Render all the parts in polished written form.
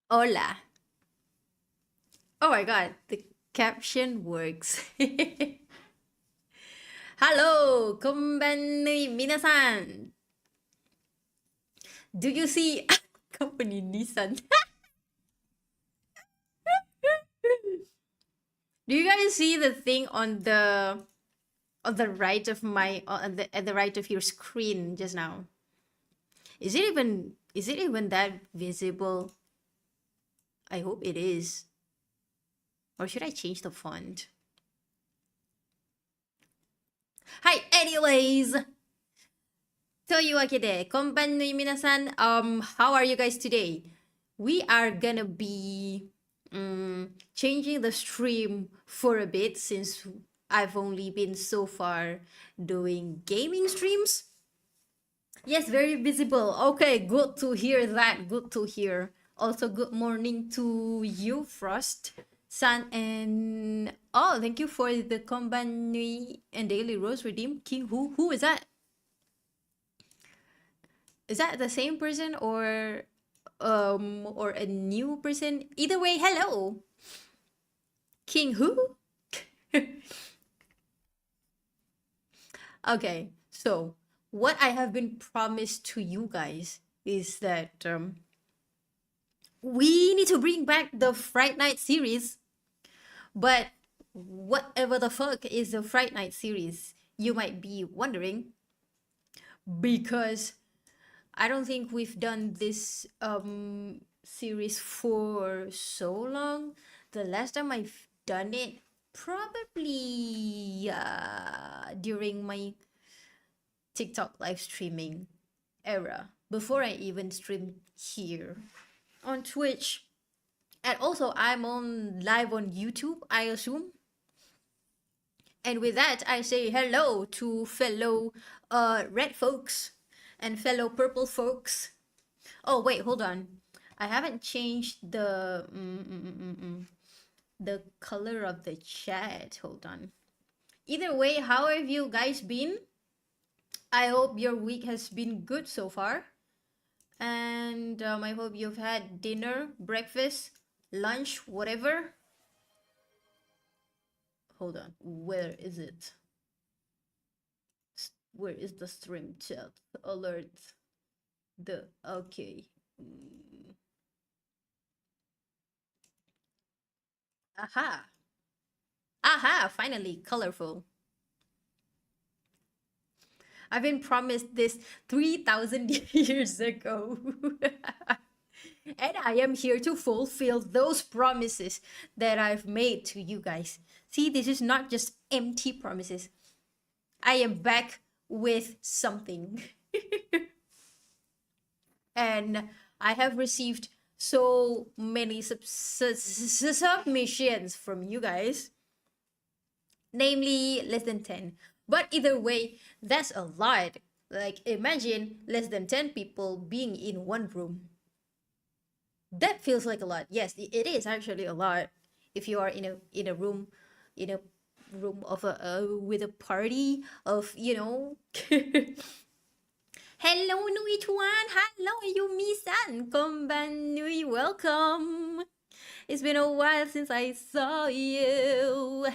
Hola. Oh my god, the caption works. Hello, konbanni minasan. Do you see company Nissan? Do you guys see the thing on the right of my on the at the right of your screen just now? Is it even that visible? I hope it is. Or should I change the font? Hi, anyways. というわけで、こんばんの皆さん、how are you guys today? We are gonna be changing the stream for a bit since I've only been so far doing gaming streams. Yes, very visible. Okay, good to hear that. Good to hear. Also, good morning to you, Frost, Sun, and oh, thank you for the Konbanui and Daily Rose Redeem. King, who is that? Is that the same person or a new person? Either way, hello. King who? Okay, so what I have been promised to you guys is that we need to bring back the Fright Night series. But whatever the fuck is the Fright Night series, you might be wondering, because I don't think we've done this series for so long. The last time I've done it, probably during my TikTok live streaming era, before I even streamed here on Twitch. And also I'm on live on YouTube, I assume. And with that, I say hello to fellow red folks and fellow purple folks. Oh wait, hold on. I haven't changed the color of the chat. Hold on. Either way, how have you guys been? I hope your week has been good so far. And I hope you've had dinner, breakfast, lunch, whatever. Hold on. Where is it? Where is the stream chat alert? The okay. Aha. Aha, finally colorful. I've been promised this 3,000 years ago. And I am here to fulfill those promises that I've made to you guys. See, this is not just empty promises. I am back with something. And I have received so many submissions from you guys, namely less than 10. But either way, that's a lot. Like, imagine less than 10 people being in one room. That feels like a lot. Yes, it is actually a lot. If you are in a room, in a room of a with a party of, Hello, Nui Tuan. Hello, Yumi-san. Konbanui. Welcome. It's been a while since I saw you.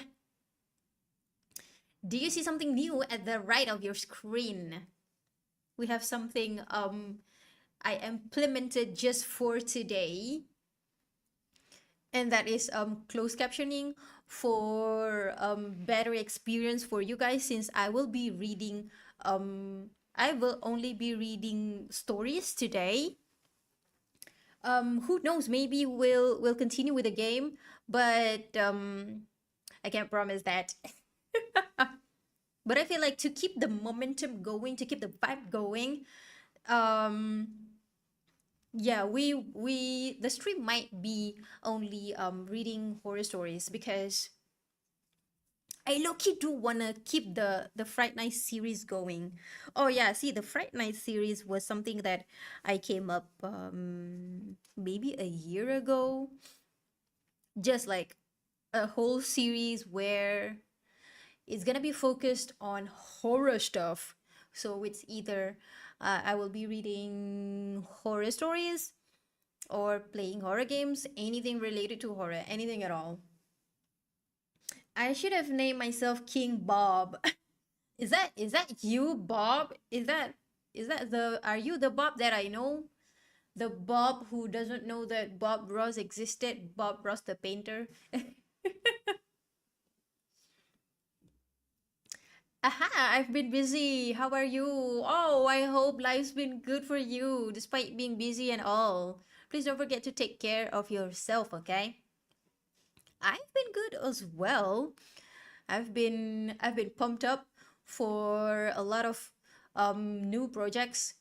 Do you see something new at the right of your screen? We have something I implemented just for today, and that is closed captioning for better experience for you guys, since I will only be reading stories today. Who knows, maybe we'll continue with the game, but I can't promise that. But I feel like to keep the momentum going, to keep the vibe going, um yeah, we the stream might be only reading horror stories, because I low-key do wanna keep the Fright Night series going. Oh yeah, see, the Fright Night series was something that I came up maybe a year ago. Just like a whole series where it's gonna be focused on horror stuff. So it's either I will be reading horror stories, or playing horror games, anything related to horror, anything at all. I should have named myself King Bob. Is that you, Bob? Is that the are you the Bob that I know? The Bob who doesn't know that Bob Ross existed, Bob Ross the painter. Aha, I've been busy. How are you? Oh, I hope life's been good for you despite being busy and all. Please don't forget to take care of yourself, okay? I've been good as well. I've been pumped up for a lot of new projects.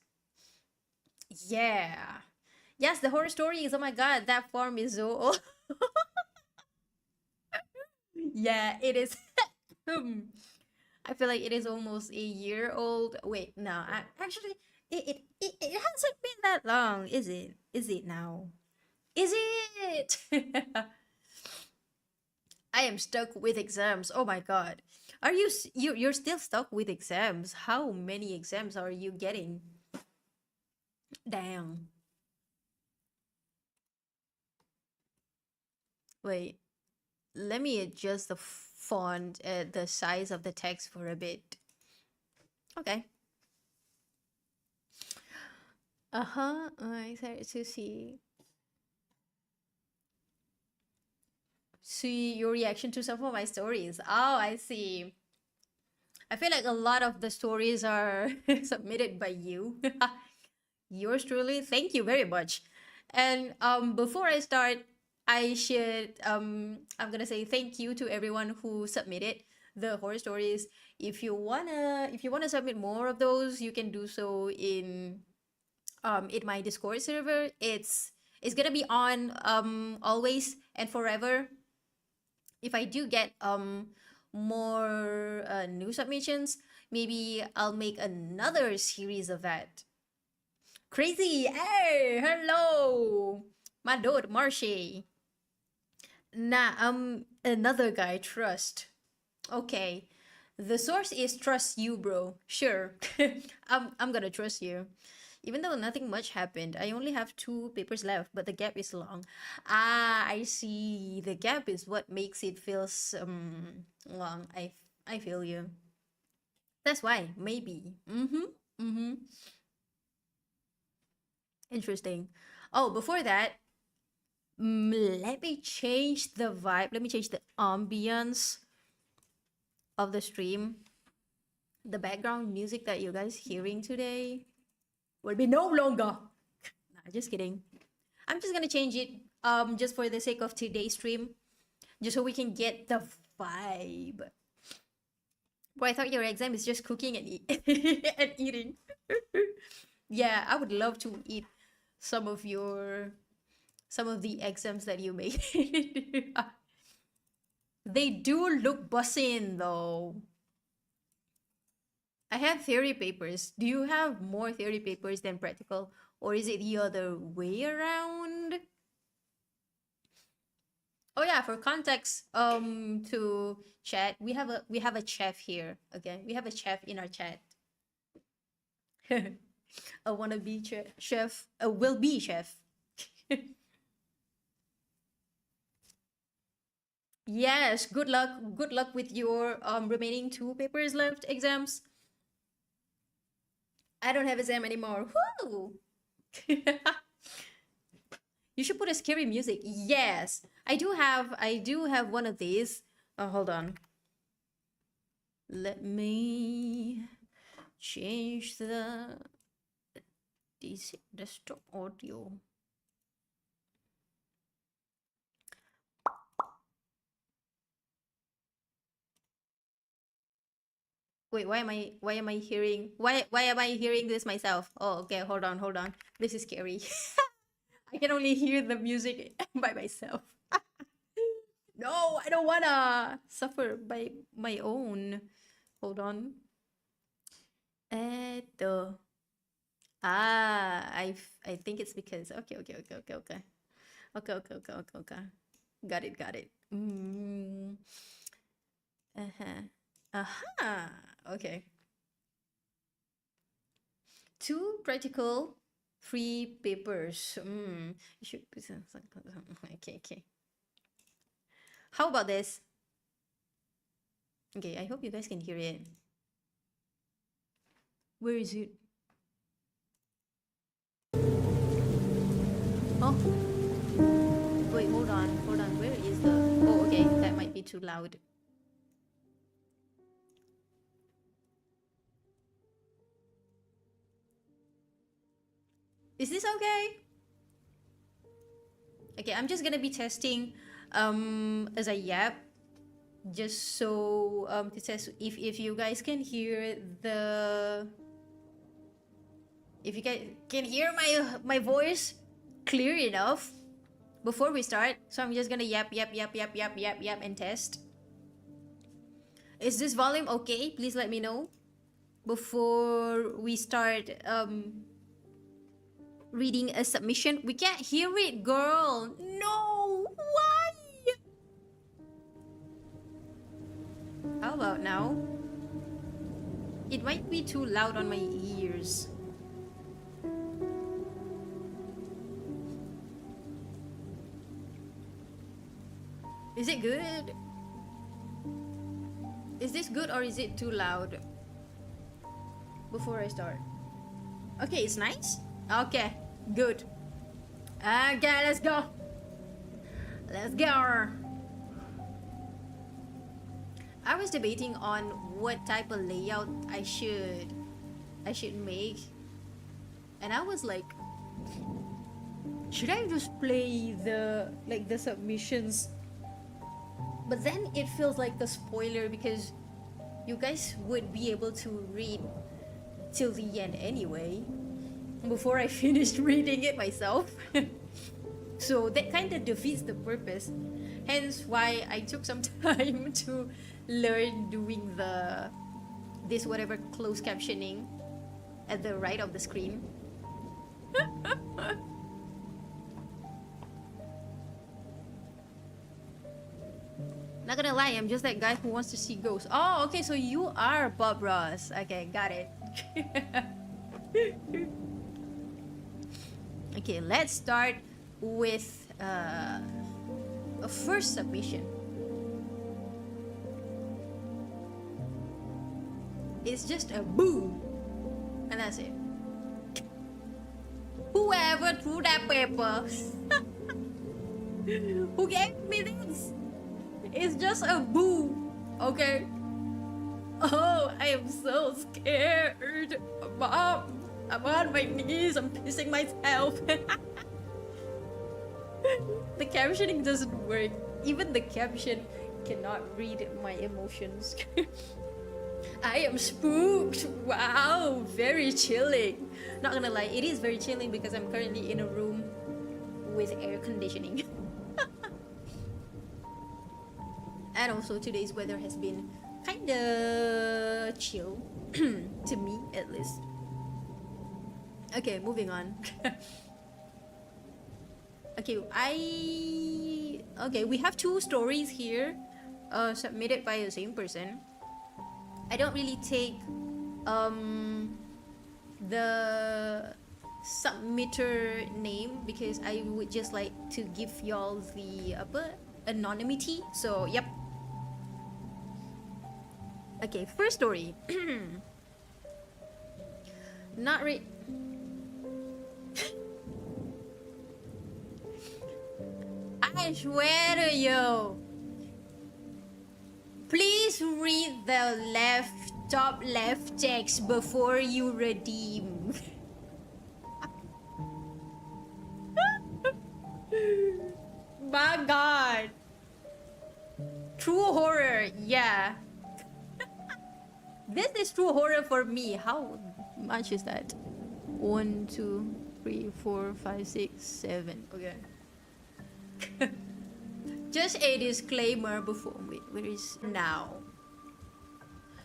Yeah. Yes, the horror stories. Oh my god, that form is so old. Yeah, it is. I feel like it is almost a year old. Wait, no, actually, it hasn't been that long, is it? Is it now? Is it? I am stuck with exams. Oh my god. Are you're still stuck with exams? How many exams are you getting? Damn. Wait, let me adjust the font, the size of the text for a bit. Okay. Uh-huh. I started to see your reaction to some of my stories. Oh, I see. I feel like a lot of the stories are submitted by you. Yours truly. Thank you very much. And before I start, I'm gonna say thank you to everyone who submitted the horror stories. If you wanna submit more of those, you can do so in my Discord server. It's gonna be on always and forever. If I do get more new submissions, maybe I'll make another series of that. Crazy, hey, hello, my dude, Marshy. Nah, another guy, Trust. Okay, the source is trust you, bro. Sure, I'm gonna trust you. Even though nothing much happened, I only have two papers left, but the gap is long. Ah, I see. The gap is what makes it feels long. I feel you. That's why, maybe. Mm-hmm. Mm-hmm. Interesting. Oh, before that, let me change the vibe. Let me change the ambience of the stream. The background music that you guys hearing today will be no longer. Nah, just kidding. I'm just gonna change it just for the sake of today's stream, just so we can get the vibe. Boy, I thought your exam is just cooking and and eating. Yeah, I would love to eat some of your some of the exams that you made. They do look bussin' though. I have theory papers. Do you have more theory papers than practical, or is it the other way around? Oh yeah, for context, to chat, we have a chef here. Okay, we have a chef in our chat. A wannabe chef, a will be chef. Yes, good luck. Good luck with your remaining two papers left exams. I don't have exam anymore. Woo! You should put a scary music. Yes, I do have one of these. Oh, hold on. Let me change the DC desktop audio. Wait, why am I hearing why am I hearing this myself? Oh, okay, hold on. This is scary. I can only hear the music by myself. No, I don't wanna suffer by my own. Hold on. The I think it's because okay. Okay. Got it. Uh-huh. Uh-huh. Okay. Too practical. Three papers. You should. Okay, okay. How about this? Okay, I hope you guys can hear it. Where is it? Oh. Wait, hold on. Hold on. Where is the... Oh, okay. That might be too loud. Is this okay? Okay, I'm just gonna be testing as I yap. Just so to test if you guys can hear the... If you guys can hear my voice clear enough before we start. So I'm just gonna yap and test. Is this volume okay? Please let me know before we start reading a submission. We can't hear it, girl. No, why? How about now? It might be too loud on my ears. Is it good? Is this good or is it too loud? Before I start. Okay, it's nice. Okay, good. Okay, let's go. Let's go. I was debating on what type of layout I should make, and I was like, should I just play the submissions? But then it feels like the spoiler because you guys would be able to read till the end anyway before I finished reading it myself. So that kind of defeats the purpose. Hence why I took some time to learn doing this whatever closed captioning at the right of the screen. Not gonna lie, I'm just that guy who wants to see ghosts. Oh, okay, so you are Bob Ross. Okay, got it. Okay, let's start with a first submission. It's just a boo, and that's it. Whoever threw that paper, who gave me this? It's just a boo, okay? Oh, I am so scared. Mom, I'm on my knees, I'm pissing myself. The captioning doesn't work. Even the caption cannot read my emotions. I am spooked. Wow, very chilling. Not gonna lie, it is very chilling because I'm currently in a room with air conditioning. And also today's weather has been kinda chill to me at least. Okay, moving on. Okay, we have two stories here submitted by the same person. I don't really take the submitter name because I would just like to give y'all the anonymity. So yep. Okay, first story. Not really. I swear to you. Please read the top left text before you redeem. My God. True horror, yeah. This is true horror for me. How much is that? 1, 2, 3, 4, 5, 6, 7. Okay. Just a disclaimer before. Wait, where is now?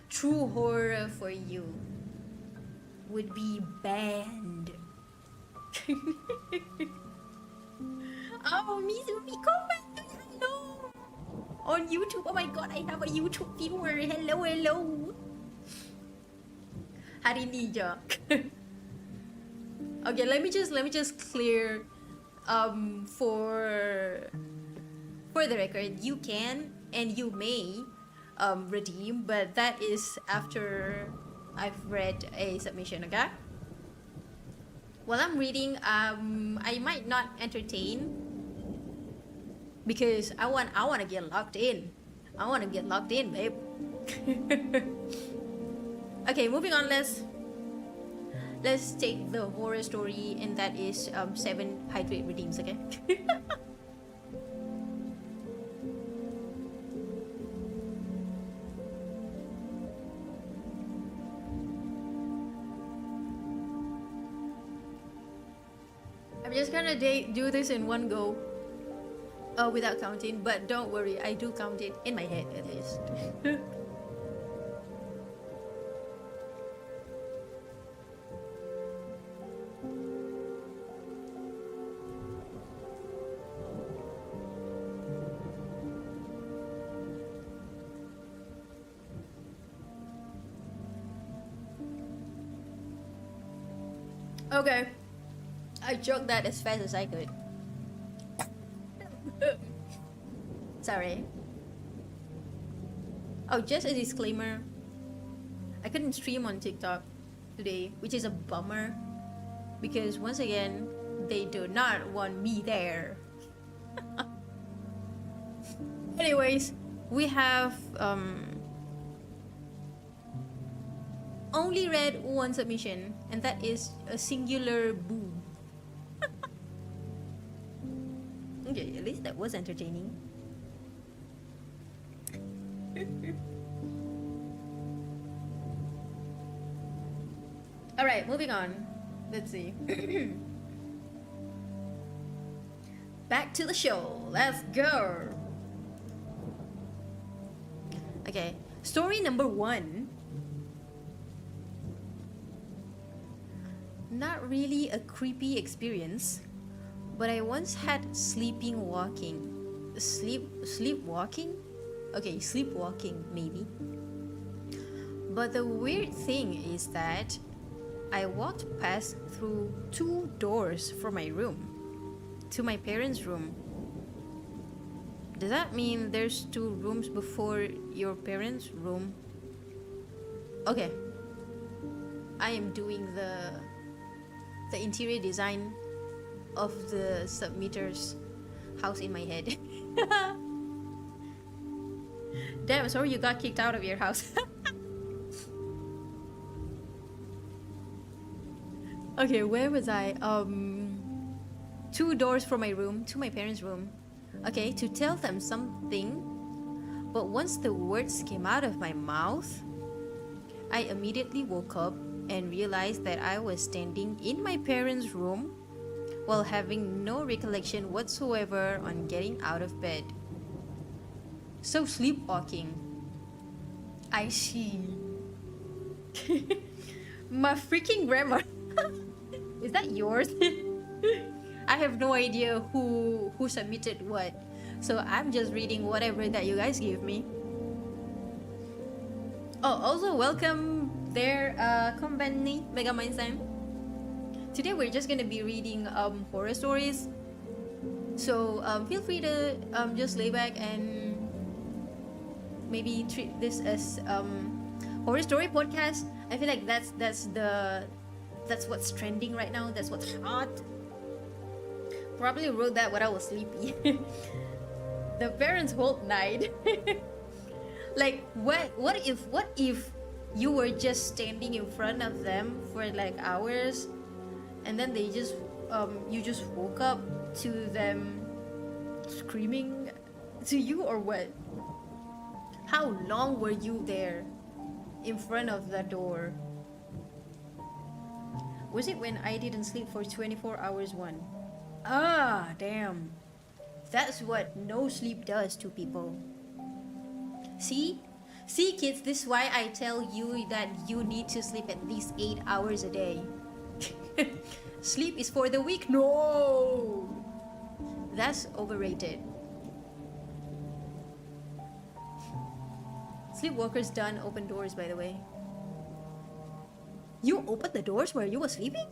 True horror for you would be banned. Oh, Mizumi, come back! Hello! On YouTube. Oh my God, I have a YouTube viewer. Hello, hello. Hari ni je. Okay, let me just clear for the record, you can and you may redeem, but that is after I've read a submission, okay? While I'm reading, I might not entertain because I want to get locked in. I want to get locked in, babe. Okay, moving on. Let's take the horror story, and that is 7 hydrate redeems. Okay. I'm just gonna do this in one go, without counting. But don't worry, I do count it in my head at least. Okay, I joked that as fast as I could. Sorry. Oh, just a disclaimer, I couldn't stream on TikTok today, which is a bummer because once again, they do not want me there. Anyways, we have only read one submission, and that is a singular boo. Okay, at least that was entertaining. Alright, moving on. Let's see. Back to the show. Let's go. Okay, story number 1. Not really a creepy experience, but I once had sleepwalking. Okay, sleepwalking maybe. But the weird thing is that I walked past through 2 doors from my room to my parents' room. Does that mean there's 2 rooms before your parents' room? Okay, I am doing the interior design of the submitter's house in my head. Damn, sorry you got kicked out of your house. Okay, where was I? 2 doors from my room to my parents' room. Okay, to tell them something. But once the words came out of my mouth, I immediately woke up and realized that I was standing in my parents' room while having no recollection whatsoever on getting out of bed. So sleepwalking. I see. My freaking grammar. Is that yours? I have no idea who submitted what, so I'm just reading whatever that you guys give me. Oh, also welcome there, Konbanni Megamind-san. Today we're just gonna be reading horror stories, so feel free to just lay back and maybe treat this as horror story podcast. I feel like that's what's trending right now. That's what's hot. Probably wrote that when I was sleepy. The parents' whole night. Like what if you were just standing in front of them for like hours, and then they just you just woke up to them screaming to you, or what? How long were you there in front of the door? Was it when I didn't sleep for 24 hours one? Ah, damn. That's what no sleep does to people. See? See, kids, this is why I tell you that you need to sleep at least 8 hours a day. Sleep is for the weak? No! That's overrated. Sleepwalkers done open doors, by the way. You opened the doors while you were sleeping?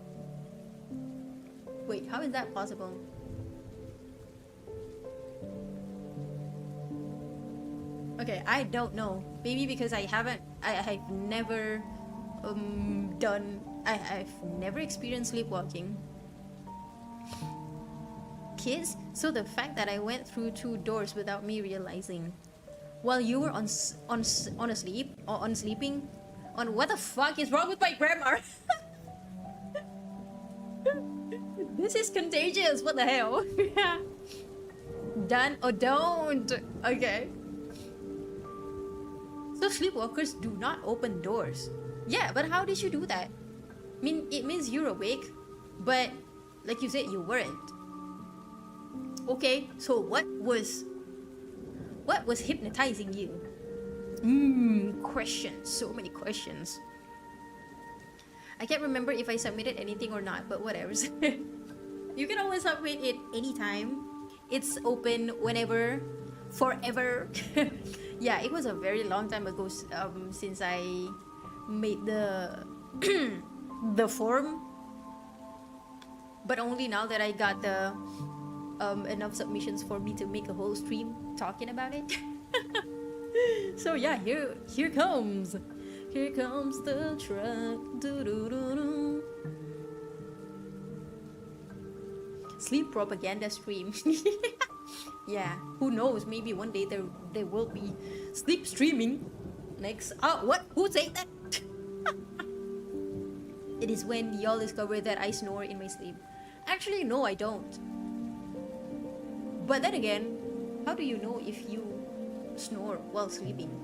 Wait, how is that possible? Okay, I don't know. Maybe because I've never I've never experienced sleepwalking. Kids, so the fact that I went through 2 doors without me realizing while you were on asleep or on sleeping, on what the fuck is wrong with my grammar? This is contagious. What the hell? Done or don't? Okay. So sleepwalkers do not open doors. Yeah, but how did you do that? I mean, it means you're awake, but like you said, you weren't. Okay, so what was hypnotizing you? Questions. So many questions. I can't remember if I submitted anything or not, but whatever. You can always submit it anytime. It's open whenever, forever. Yeah, it was a very long time ago since I made the the form, but only now that I got the enough submissions for me to make a whole stream talking about it. So yeah, here comes the truck. Doo-doo-doo-doo. Sleep propaganda stream. Yeah, who knows, maybe one day there will be sleep streaming next. Oh, what, who said that? It is when y'all discover that I snore in my sleep. Actually, no, I don't. But then again, how do you know if you snore while sleeping?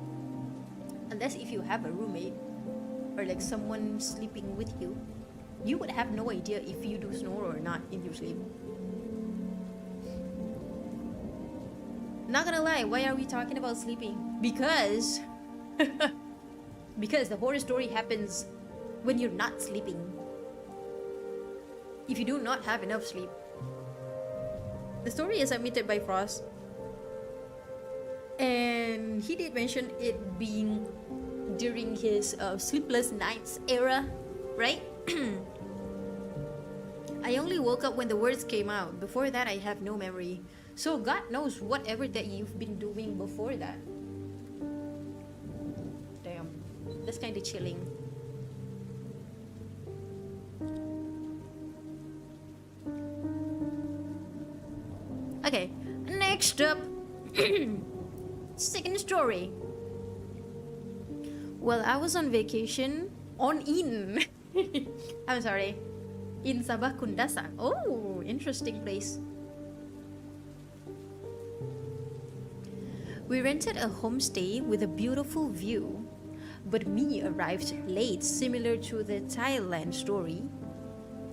Unless if you have a roommate or like someone sleeping with you, you would have no idea if you do snore or not in your sleep. Not gonna lie, why are we talking about sleeping? Because because the horror story happens when you're not sleeping. If you do not have enough sleep. The story is submitted by Frost, and he did mention it being during his sleepless nights era, right? I only woke up when the words came out. Before that, I have no memory. So God knows whatever that you've been doing before that. Damn, that's kind of chilling. Okay, next up, second story. Well, I was on vacation in I'm sorry, in Sabah Kundasang. Oh, interesting place. We rented a homestay with a beautiful view, but me arrived late, similar to the Thailand story.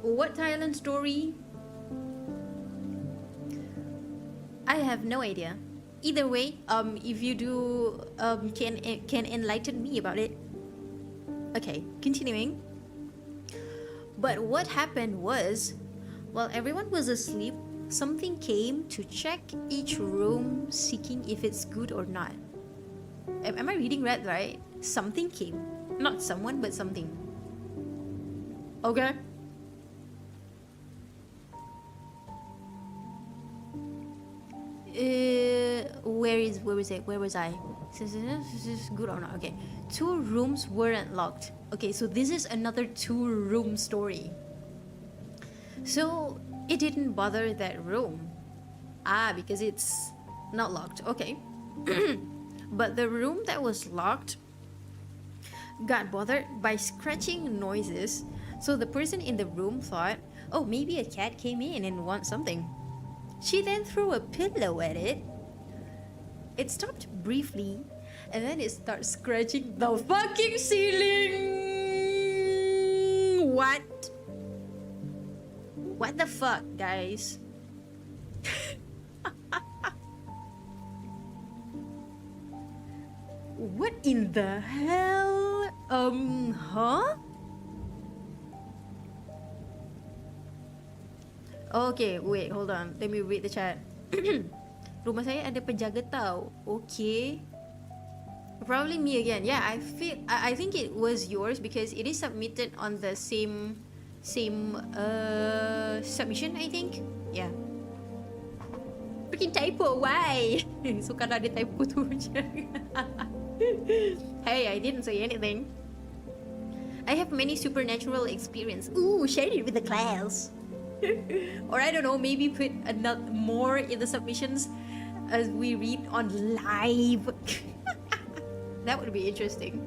What Thailand story? I have no idea. Either way, if you do, can enlighten me about it. Okay, continuing. But what happened was, while everyone was asleep, something came to check each room, seeking if it's good or not. Am I reading right? Something came. Not someone, but something. Okay. Where was I? Is this good or not? Okay. 2 rooms weren't locked. Okay, so this is another 2-room story. So it didn't bother that room. Because it's not locked. Okay. But the room that was locked got bothered by scratching noises. So the person in the room thought, oh, maybe a cat came in and wants something. She then threw a pillow at it. It stopped briefly, and then it starts scratching the fucking ceiling. What? What the fuck, guys? What in the hell? Huh? Okay, wait, hold on. Let me read the chat. Rumah saya ada penjaga tau. Okay. Probably me again. Yeah, I think it was yours because it is submitted on the same submission, I think. Yeah. Freaking typo, why? Suka ada typo tu je. Hey, I didn't say anything. I have many supernatural experience. Ooh, share it with the class. Or I don't know, maybe put more in the submissions as we read on live. That would be interesting.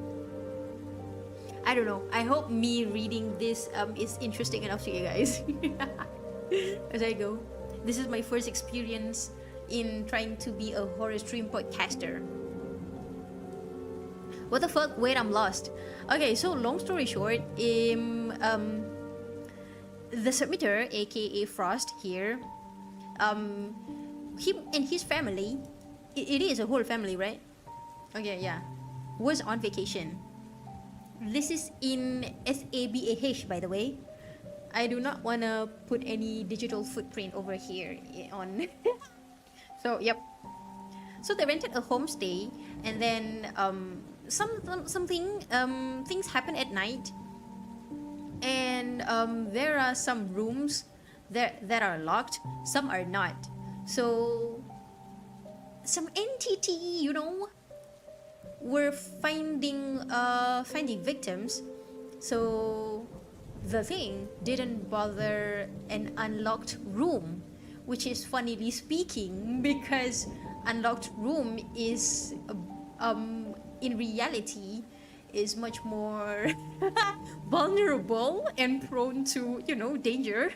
I don't know. I hope me reading this is interesting enough to you guys. As I go. This is my first experience in trying to be a horror stream podcaster. What the fuck? Wait, I'm lost. Okay, so long story short, the submitter, aka Frost here, him and his family, it is a whole family, right? Okay, yeah, was on vacation. This is in SABAH, by the way. I do not want to put any digital footprint over here on. So, yep. So they rented a homestay, and then things happen at night, and there are some rooms that are locked, some are not. So some entity, were finding victims. So the thing didn't bother an unlocked room, which is funnily speaking, because unlocked room is in reality is much more vulnerable and prone to danger.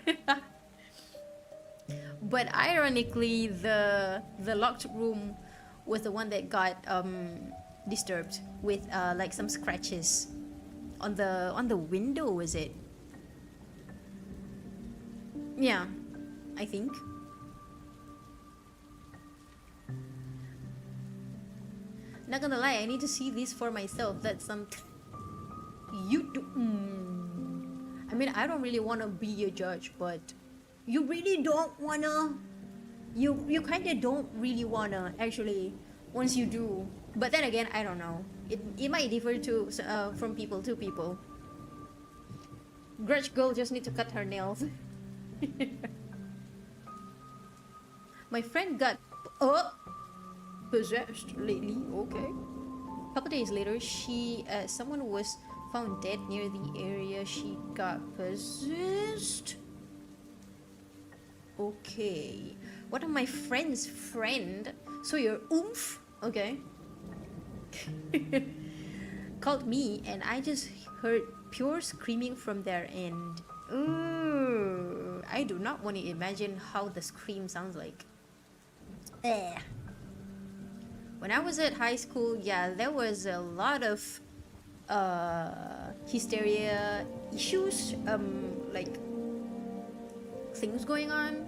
But ironically, the locked room was the one that got disturbed with like some scratches on the window. Is it? Yeah, I think. Not gonna lie, I need to see this for myself. That's something you do. I mean, I don't really want to be a judge, but you really don't wanna. You kind of don't really wanna actually. Once you do, but then again, I don't know. It might differ to from people to people. Grudge girl just need to cut her nails. My friend got possessed lately. Okay. A couple days later, someone was found dead near the area she got possessed. Okay. One of my friend's friend. So you're oomph. Okay. Called me, and I just heard pure screaming from their end. Ooh, I do not want to imagine how the scream sounds like. When I was at high school, yeah, there was a lot of hysteria issues, like things going on,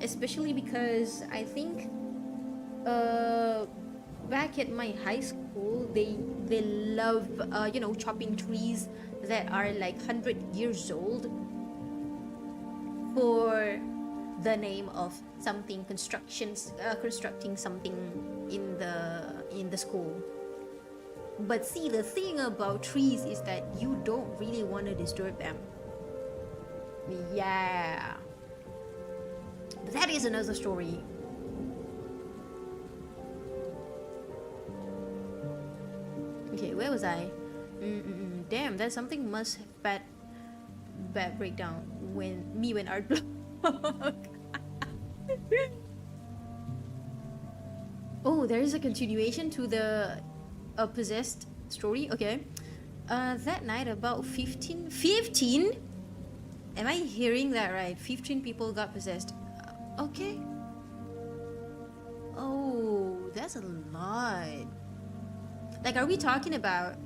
especially because I think back at my high school, they love chopping trees that are like 100 years old for the name of something constructing something in the school. But see, the thing about trees is that you don't really want to disturb them. Yeah, but that is another story. Okay, where was I? Damn, that something must have bad breakdown when art block. Oh, there is a continuation to the possessed story. Okay. That night about 15? Am I hearing that right? 15 people got possessed. Okay. Oh, that's a lot. Like, are we talking about...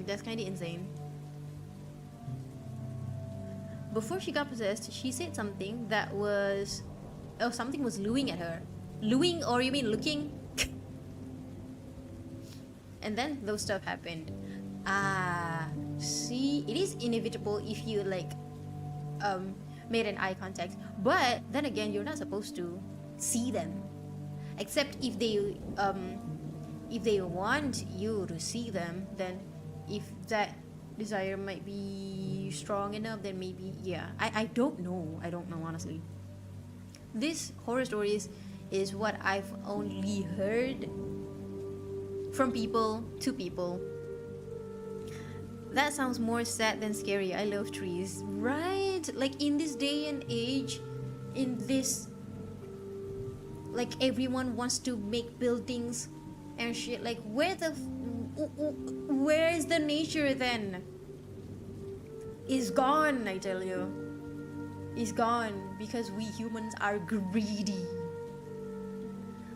that's kind of insane. Before she got possessed, she said something that was... Oh, something was looing at her. Looing, or you mean looking? And then those stuff happened. See, it is inevitable if you like made an eye contact. But then again, you're not supposed to see them, except if they want you to see them. Then if that desire might be strong enough, then maybe, yeah. I don't know. I don't know, honestly. This horror stories is what I've only heard from people to people. That sounds more sad than scary. I love trees. Right? Like in this day and age, in this, like everyone wants to make buildings and shit. Like where is the nature then? Is gone, I tell you. Is gone because we humans are greedy.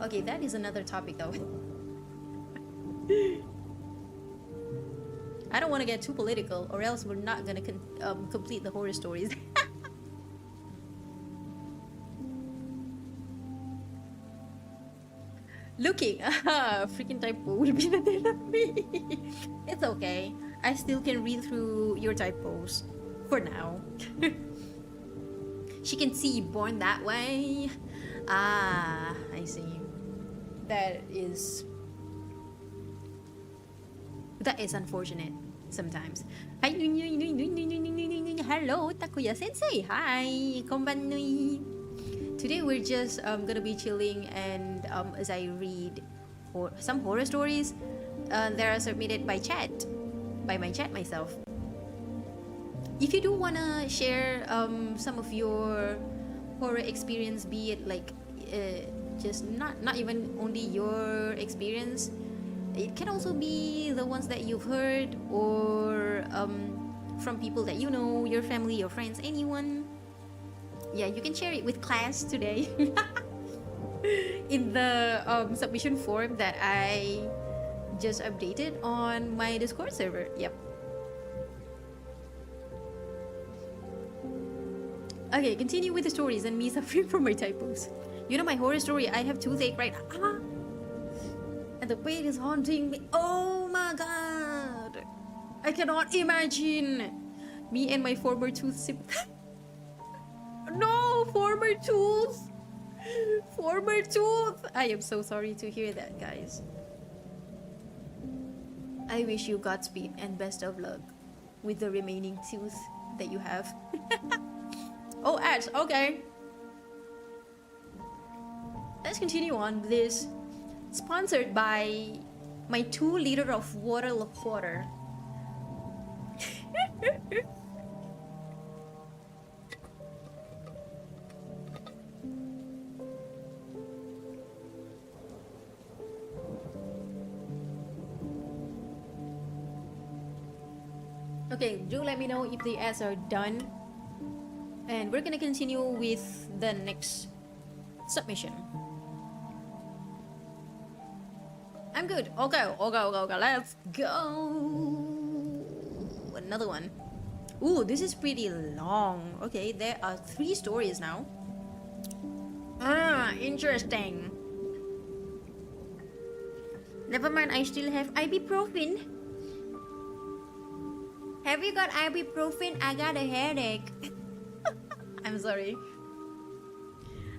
Okay, that is another topic though. I don't want to get too political, or else we're not gonna complete the horror stories. Looking, freaking typo will be the death of me. It's okay. I still can read through your typos for now. She can see born that way. Ah, I see. That is unfortunate sometimes. Hi, hello, Takuya Sensei. Hi, konbanui. Today we're just gonna be chilling, and as I read some horror stories that are submitted by my chat myself. If you do wanna share some of your horror experience, be it like just not even only your experience, it can also be the ones that you've heard, or from people that you know, your family, your friends, anyone. Yeah, you can share it with class today in the submission form that I just updated on my Discord server. Yep. Okay, continue with the stories and me suffering from my typos. You know my horror story, I have toothache right now. And the pain is haunting me. Oh my god. I cannot imagine me and my former tooth No, former tooth. Former tooth. I am so sorry to hear that, guys. I wish you Godspeed and best of luck with the remaining tooth that you have. Oh, ads. Okay. Let's continue on with this. Sponsored by my 2 liter of water. Okay, do let me know if the ads are done. And we're gonna continue with the next submission. I'm good. Okay, let's go. Another one. Ooh, this is pretty long. Okay, there are 3 stories now. Ah, interesting. Never mind, I still have ibuprofen. Have you got ibuprofen? I got a headache. I'm sorry.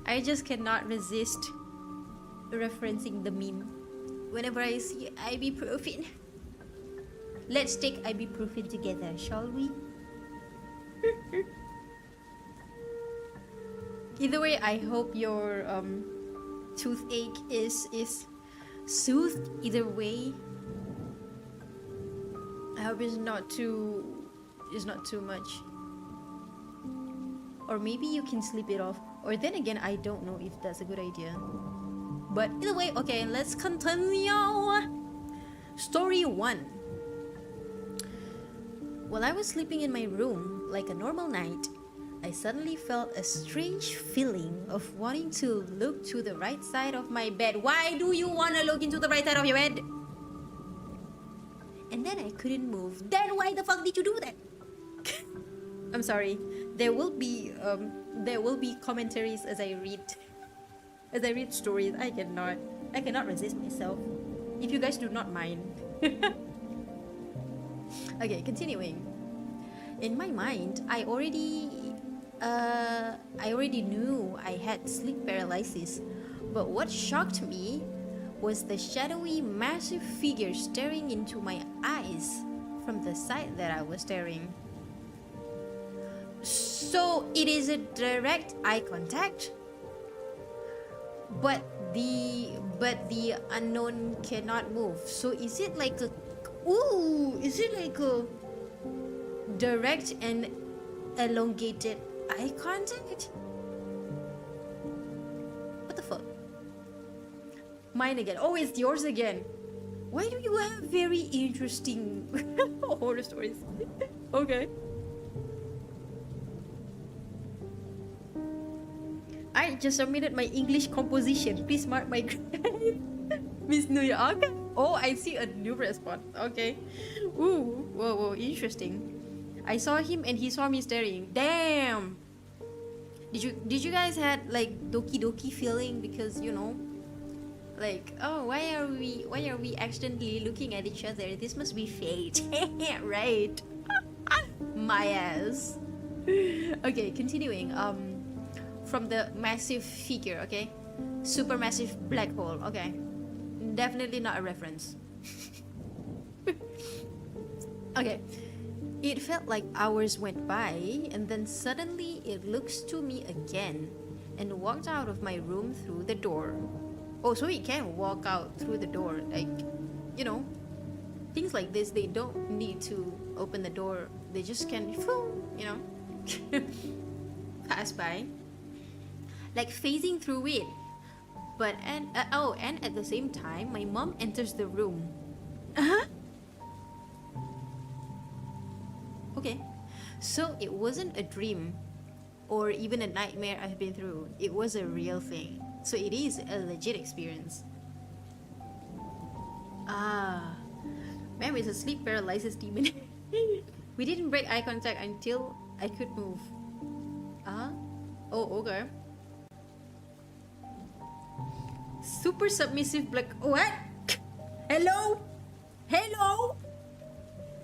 I just cannot resist referencing the meme whenever I see ibuprofen. Let's take ibuprofen together, shall we? Either way, I hope your toothache is soothed. Either way, I hope it's not too much. Or maybe you can sleep it off. Or then again, I don't know if that's a good idea. But either way, okay, let's continue. Story 1. While I was sleeping in my room like a normal night, I suddenly felt a strange feeling of wanting to look to the right side of my bed. Why do you want to look into the right side of your bed? And then I couldn't move. Then why the fuck did you do that? I'm sorry. There will be commentaries as I read stories. I cannot resist myself. If you guys do not mind. Okay, continuing. In my mind, I already knew I had sleep paralysis, but what shocked me was the shadowy, massive figure staring into my eyes from the side that I was staring. So it is a direct eye contact, but the unknown cannot move. So is it like a is it like a direct and elongated eye contact? What the fuck? Mine again. Oh, it's yours again. Why do you have very interesting horror stories? Okay. I just submitted my English composition. Please mark my grade. Miss New York. Oh, I see a new response. Okay. Ooh, whoa, interesting. I saw him and he saw me staring. Damn. Did you guys had like doki doki feeling, because like, oh, why are we accidentally looking at each other? This must be fate. Right. My ass. Okay, continuing. From the massive figure, okay? Super massive black hole, okay? Definitely not a reference. Okay. It felt like hours went by, and then suddenly it looks to me again and walked out of my room through the door. Oh, so it can walk out through the door. Like, things like this, they don't need to open the door. They just can, pass by. Like phasing through it. And at the same time, my mom enters the room. Uh-huh. Okay. So it wasn't a dream or even a nightmare I've been through. It was a real thing. So it is a legit experience. Man with a sleep paralysis demon. We didn't break eye contact until I could move. Oh, okay. Super submissive black. What? Hello?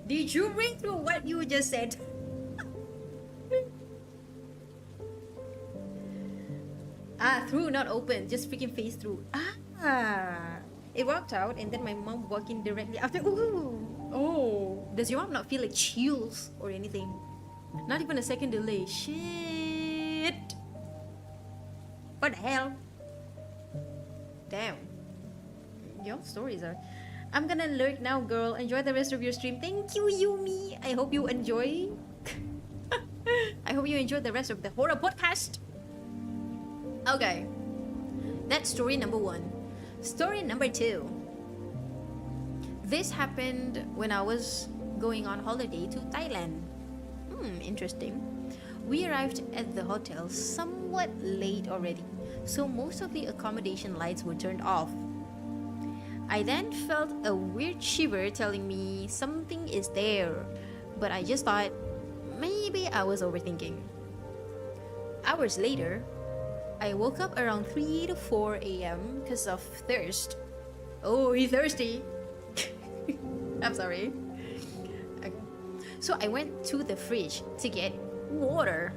Did you read through what you just said? Through, not open. Just freaking face through. It walked out, and then my mom walked in directly after. Ooh. Oh. Does your mom not feel like chills or anything? Not even a second delay. Shit. What the hell? Damn. Your stories are... I'm gonna lurk now, girl. Enjoy the rest of your stream. Thank you, Yumi. I hope you enjoy. I hope you enjoy the rest of the horror podcast. Okay. That's story number 1. Story number 2. This happened when I was going on holiday to Thailand. Interesting. We arrived at the hotel somewhat late already, so most of the accommodation lights were turned off. I then felt a weird shiver telling me something is there, but I just thought maybe I was overthinking. Hours later, I woke up around 3 to 4 a.m. because of thirst. Oh, he's thirsty. I'm sorry. Okay. So I went to the fridge to get water.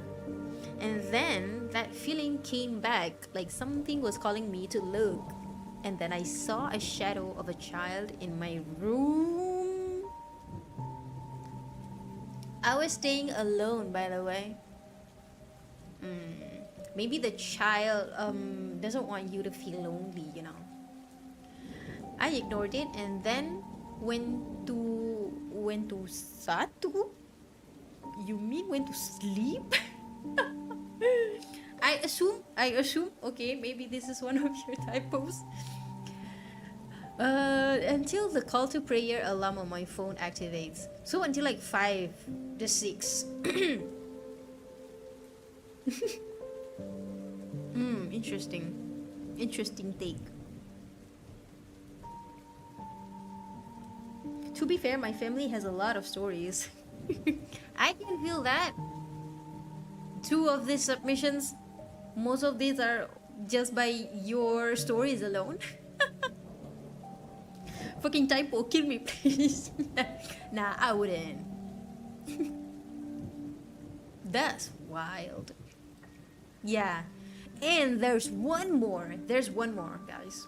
And then that feeling came back, like something was calling me to look. And then I saw a shadow of a child in my room. I was staying alone, by the way. Maybe the child doesn't want you to feel lonely, I ignored it and then went to satu? You mean went to sleep? I assume, okay, maybe this is one of your typos. Until the call to prayer alarm on my phone activates. So until like 5 to 6. Interesting take. To be fair, my family has a lot of stories. I can feel that. 2 of these submissions, most of these are just by your stories alone. Fucking typo, kill me please. Nah, I wouldn't. That's wild. Yeah. And there's one more, guys.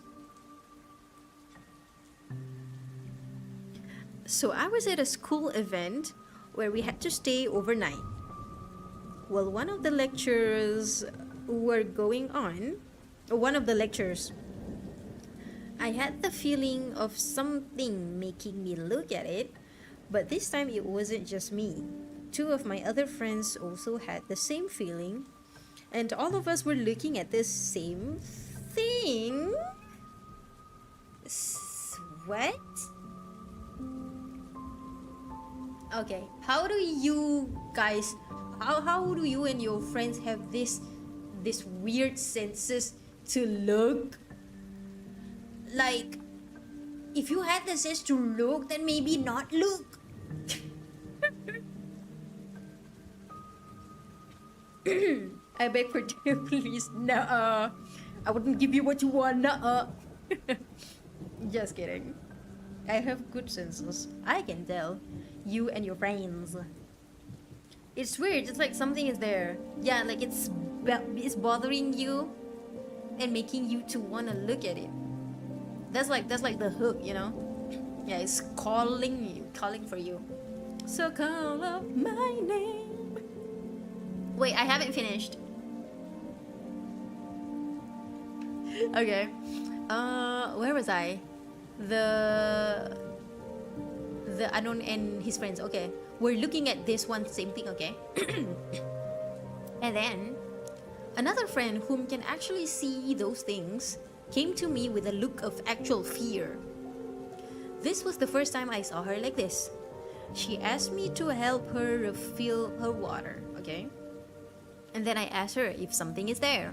So I was at a school event where we had to stay overnight. Well, one of the lectures were going on, one of the lectures, I had the feeling of something making me look at it, but this time it wasn't just me. Two of my other friends also had the same feeling, and all of us were looking at the same thing. What? Okay, how do you guys, how do you and your friends have this weird senses to look? Like, if you had the sense to look, then maybe not look. I beg for you, please. Nuh-uh. I wouldn't give you what you want. Nuh-uh. Just kidding. I have good senses. I can tell. You and your friends. It's weird. It's like something is there. Yeah, like it's bothering you and making you to want to look at it. That's like the hook, you know? Yeah, it's calling for you. So call up my name. Wait, I haven't finished. Okay. Where was I? The unknown and his friends. Okay. We're looking at this one same thing, okay? And then another friend whom can actually see those things came to me with a look of actual fear. This was the first time I saw her like this. She asked me to help her refill her water, okay? And then I asked her if something is there.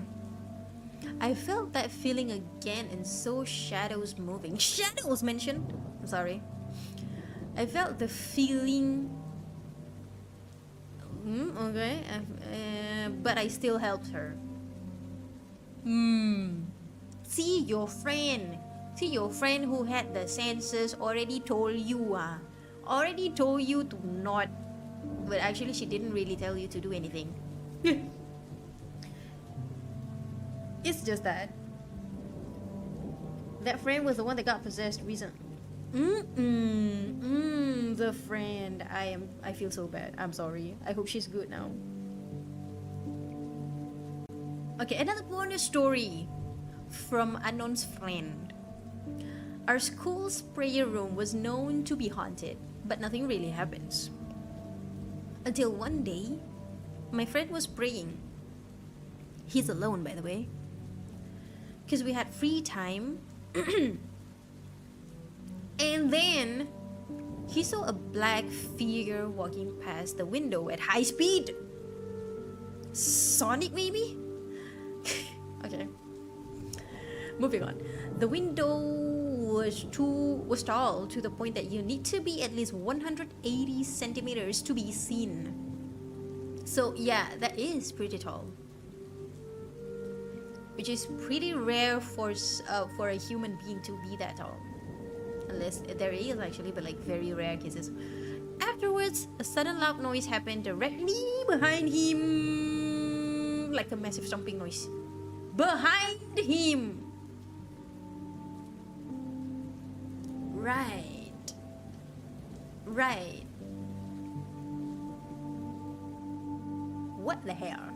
I felt that feeling again, and so shadows moving. Shadows mentioned? I'm sorry. I felt the feeling. Okay. But I still helped her. See your friend. See your friend who had the senses already told you. Already told you to not. But actually, she didn't really tell you to do anything. It's just that friend was the one that got possessed recently. The friend. I feel so bad. I'm sorry. I hope she's good now. Okay, another bonus story from Unknown's friend. Our school's prayer room was known to be haunted, but nothing really happens. Until one day, my friend was praying. He's alone, by the way. Because we had free time. And then he saw a black figure walking past the window at high speed. Sonic, maybe? Okay. Moving on. The window was tall to the point that you need to be at least 180 centimeters to be seen. So yeah, that is pretty tall. Which is pretty rare for a human being to be that tall. Unless there is actually, but like very rare cases. Afterwards, a sudden loud noise happened directly behind him. Like a massive stomping noise. Behind him! Right. What the hell?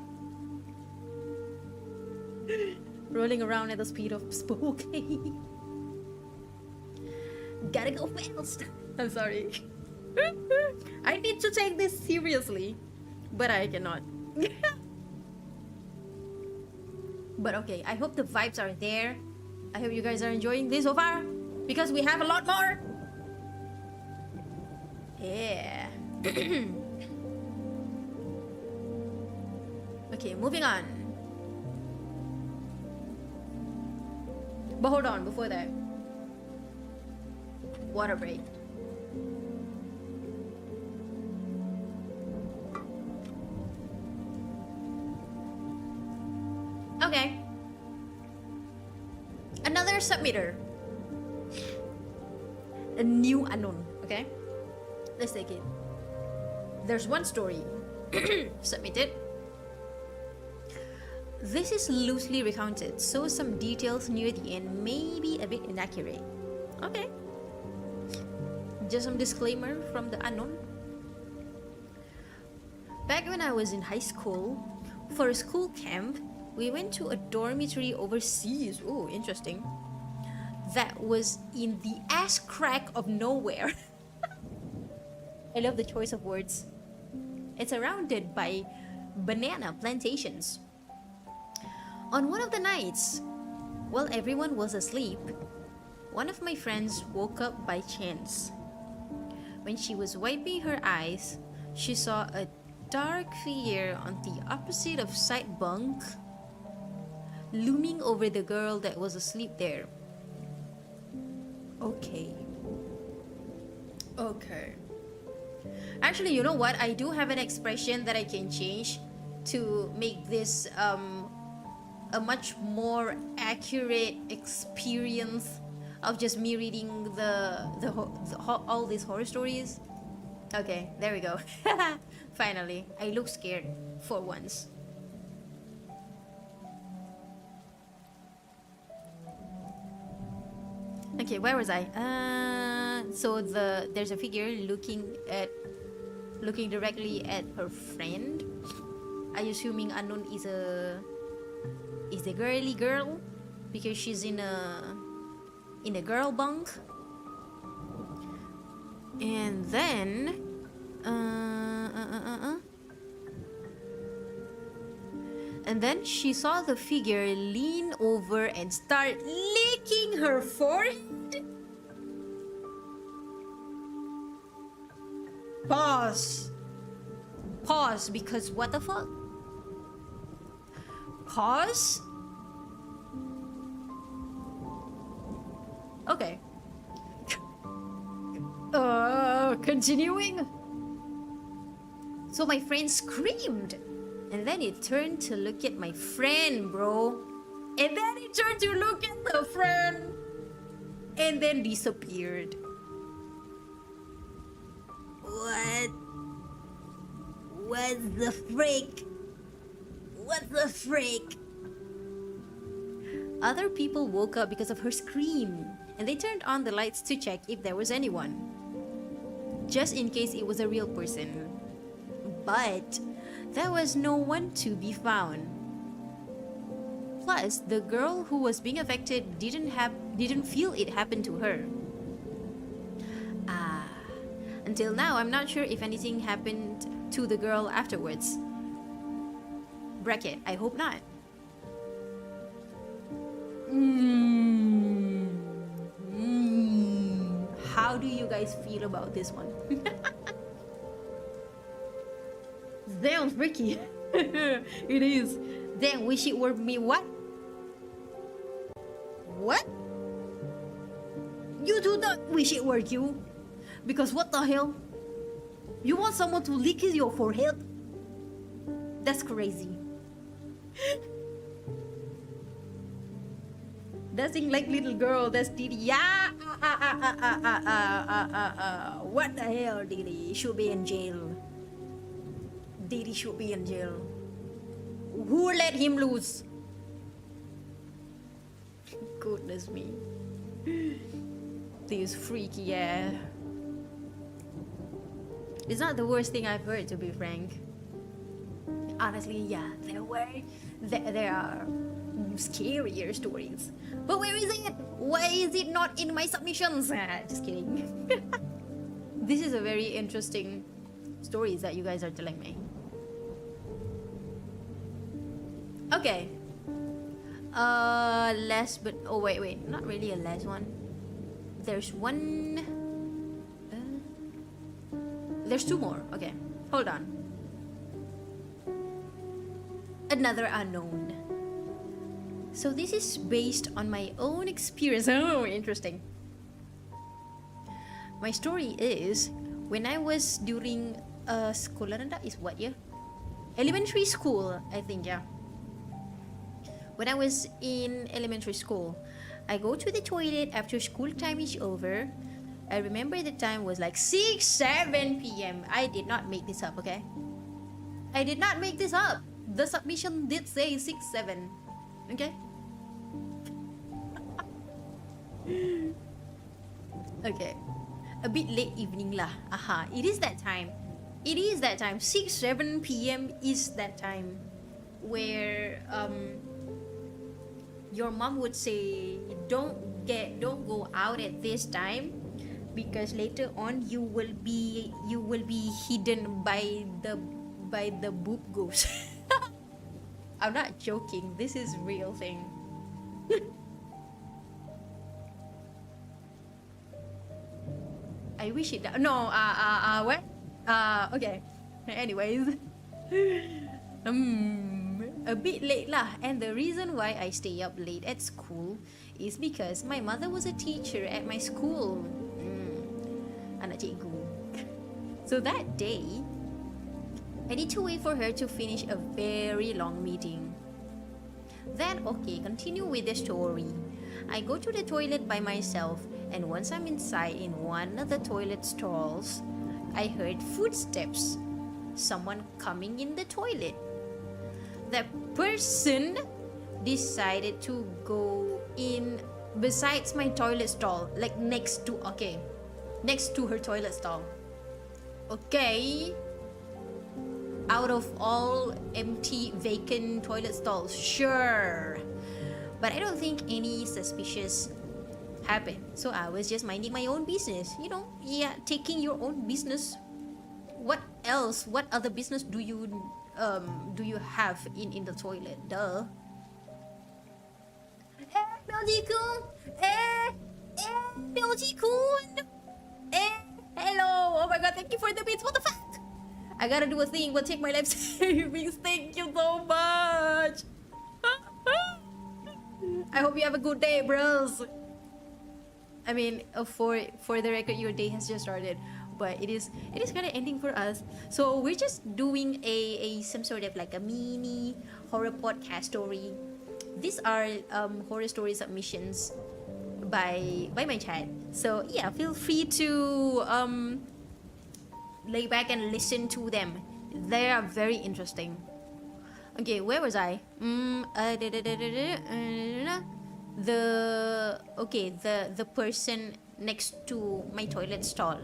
Rolling around at the speed of spooky. Gotta go fast. I'm sorry. I need to take this seriously, but I cannot. But okay, I hope the vibes are there. I hope you guys are enjoying this so far, because we have a lot more. Yeah. Okay, moving on. But hold on, before that. Water break. Okay. Another submitter. A new unknown, okay? Let's take it. There's one story submitted. This is loosely recounted, so some details near the end may be a bit inaccurate. Okay. Just some disclaimer from the unknown. Back when I was in high school, for a school camp, we went to a dormitory overseas. Oh, interesting. That was in the ass crack of nowhere. I love the choice of words. It's surrounded by banana plantations. On one of the nights, while everyone was asleep, one of my friends woke up by chance. When she was wiping her eyes, she saw a dark figure on the opposite of side bunk, looming over the girl that was asleep there. Okay. Actually, you know what? I do have an expression that I can change to make this a much more accurate experience of just me reading all these horror stories. Okay, there we go. Finally, I look scared for once. Okay, where was I? So there's a figure looking directly at her friend. I assuming unknown is a girly girl because she's in a girl bunk. And then she saw the figure lean over and start licking her forehead. Pause, because what the fuck? Pause? Okay. Continuing. So my friend screamed, and then it turned to look at my friend, bro. And then it turned to look at the friend, and then disappeared. What the freak? What the freak? Other people woke up because of her scream, and they turned on the lights to check if there was anyone, just in case it was a real person. But there was no one to be found. Plus, the girl who was being affected didn't feel it happened to her. Until now, I'm not sure if anything happened to the girl afterwards. Bracket, I hope not. How do you guys feel about this one? Damn freaky. It is. Damn, wish it were me. What? What? You do not wish it were you? Because what the hell? You want someone to lick your forehead? That's crazy. Dancing like little girl, that's Didi. Yeah. What the hell, Didi? Should be in jail. Didi should be in jail. Who let him loose? Goodness me. This freaky, yeah. It's not the worst thing I've heard, to be frank. Honestly, yeah, there are scarier stories. But where is it? Why is it not in my submissions? Just kidding. This is a very interesting stories that you guys are telling me. Okay. Last but wait, not really a last one. There's one. There's two more. Okay, hold on. Another unknown. So this is based on my own experience. Oh, interesting. My story is when I was during sekolah rendah is what year? Elementary school, I think, yeah. When I was in elementary school, I go to the toilet after school time is over. I remember the time was like 6-7 p.m. I did not make this up, okay? I did not make this up. The submission did say 6-7, okay? Okay. a bit late evening lah. Aha, it is that time. It is that time. 6, 7 p.m. is that time where your mom would say don't go out at this time because later on you will be hidden by the boob ghost. I'm not joking. This is real thing. I wish it. No. What? Okay. Anyways, a bit late lah. And the reason why I stay up late at school is because my mother was a teacher at my school. Anak cikgu. So that day, I need to wait for her to finish a very long meeting. Then, okay, continue with the story. I go to the toilet by myself, and once I'm inside in one of the toilet stalls, I heard footsteps. Someone coming in the toilet. That person decided to go in besides my toilet stall, like next to her toilet stall. Okay. Out of all empty, vacant toilet stalls, sure. But I don't think any suspicious happened. So I was just minding my own business. Taking your own business. What else? What other business do you have in the toilet? Duh. Hello. Oh my god, thank you for the bits. What the fuck? I gotta do a thing, but take my life savings. Thank you so much. I hope you have a good day, bros. I mean, for the record, your day has just started, but it is kind of ending for us. So we're just doing a some sort of like a mini horror podcast story. These are horror story submissions by my chat. So yeah, feel free to lay back and listen to them. They are very interesting. Okay, where was I? The person next to my toilet stall.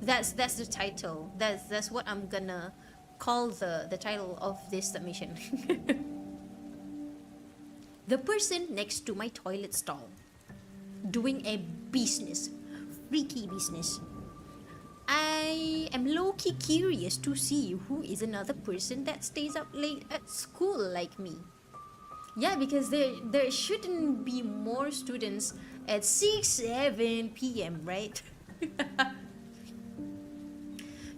That's the title. That's what I'm gonna call the title of this submission. The person next to my toilet stall, doing a business, freaky business. I am low-key curious to see who is another person that stays up late at school like me. Yeah, because there shouldn't be more students at 6, 7 p.m., right?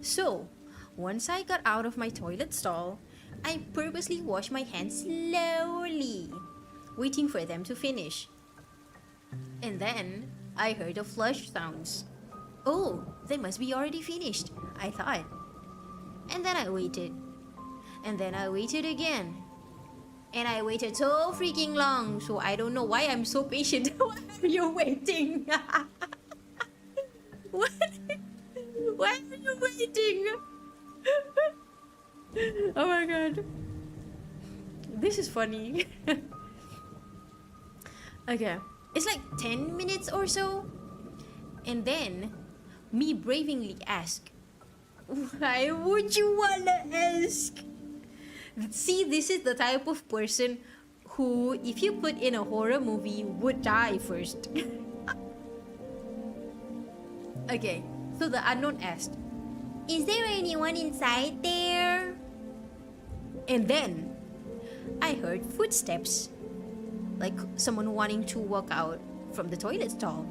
So, once I got out of my toilet stall, I purposely washed my hands slowly, waiting for them to finish. And then, I heard the flush sounds. Oh, they must be already finished, I thought. And then I waited. And then I waited again. And I waited so freaking long, so I don't know why I'm so patient. Why are you waiting? What? Why are you waiting? Oh my god. This is funny. Okay. It's like 10 minutes or so. And then, me bravingly ask, why would you wanna ask? See, this is the type of person who, if you put in a horror movie, would die first. Okay, so the unknown asked, is there anyone inside there? And then, I heard footsteps, like someone wanting to walk out from the toilet stall.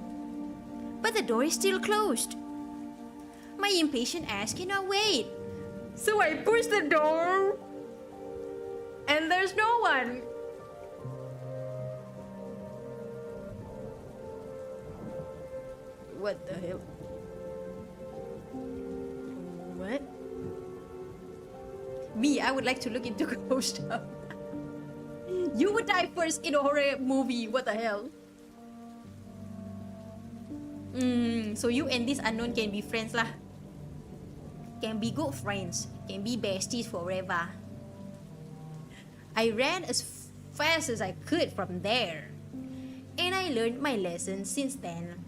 But the door is still closed. My impatient ass cannot wait. So I push the door. And there's no one. What the hell? What? Me, I would like to look into ghost stuff. You would die first in a horror movie. What the hell? So you and this unknown can be friends lah. Can be good friends. Can be besties forever. I ran as fast as I could from there. And I learned my lesson since then.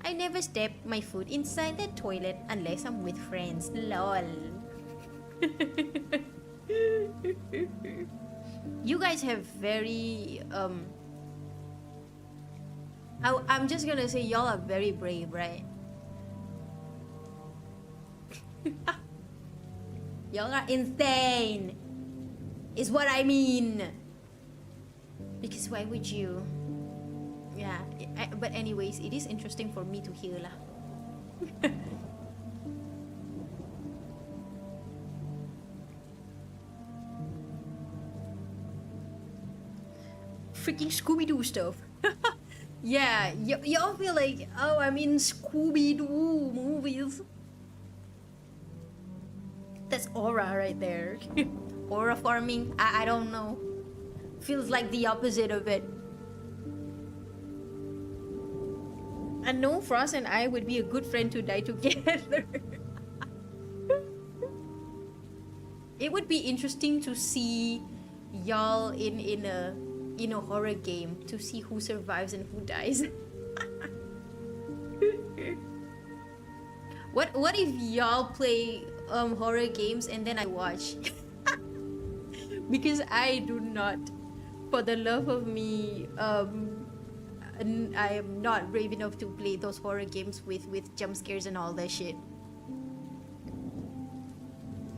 I never step my foot inside the toilet unless I'm with friends. Lol. You guys have very I'm just gonna say y'all are very brave, right? Y'all are insane is what I mean. Because why would you? Yeah, but anyways, it is interesting for me to hear lah. Freaking Scooby-Doo stuff. Yeah, y'all feel like, oh, I'm in Scooby-Doo movies. That's aura right there. Aura farming, I don't know. Feels like the opposite of it. I know Frost and I would be a good friend to die together. It would be interesting to see y'all in a horror game to see who survives and who dies. What if y'all play horror games and then I watch? Because I do not, for the love of me, I am not brave enough to play those horror games with jump scares and all that shit.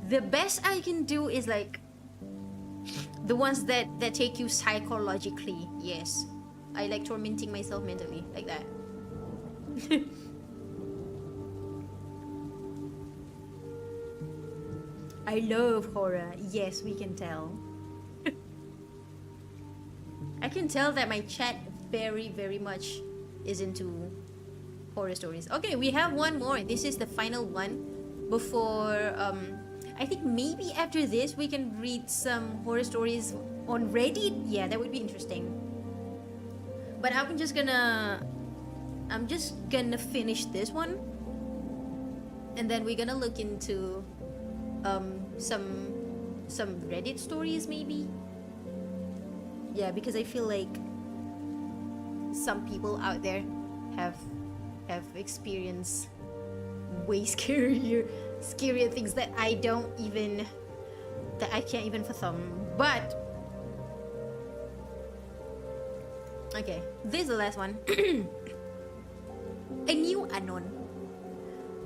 The best I can do is like the ones that take you psychologically. Yes, I like tormenting myself mentally like that. I love horror. Yes, we can tell. I can tell that my chat very much is into horror stories. Okay, we have one more. This is the final one before I think maybe after this we can read some horror stories on Reddit. Yeah, that would be interesting. But I'm just gonna finish this one, and then we're gonna look into some Reddit stories maybe. Yeah, because I feel like some people out there have experienced way scarier things that I can't even fathom. But okay, this is the last one. A new anon.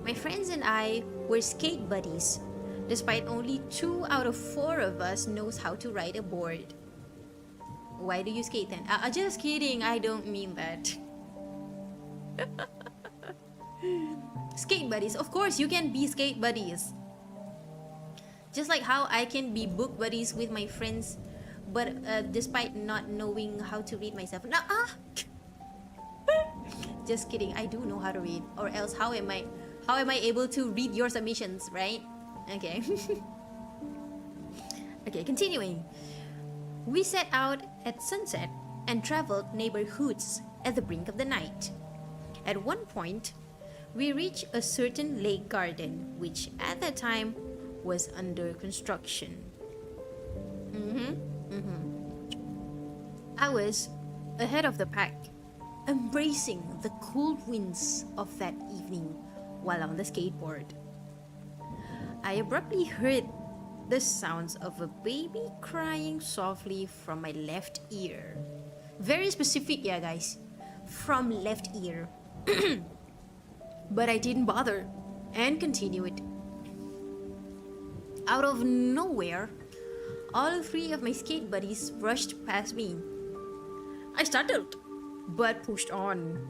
My friends and I were skate buddies, despite only 2 out of 4 of us knows how to ride a board. Why do you skate then? Just kidding, I don't mean that. Skate buddies, of course you can be skate buddies. Just like how I can be book buddies with my friends, but despite not knowing how to read myself. Just kidding, I do know how to read, or else how am I able to read your submissions, right? Okay. Okay, continuing. We set out at sunset and traveled neighborhoods at the brink of the night. At one point, we reached a certain lake garden, which at that time was under construction. I was ahead of the pack, embracing the cool winds of that evening while on the skateboard. I abruptly heard the sounds of a baby crying softly from my left ear. Very specific, yeah guys, from left ear. But I didn't bother and continued. Out of nowhere, all 3 of my skate buddies rushed past me. I startled, but pushed on.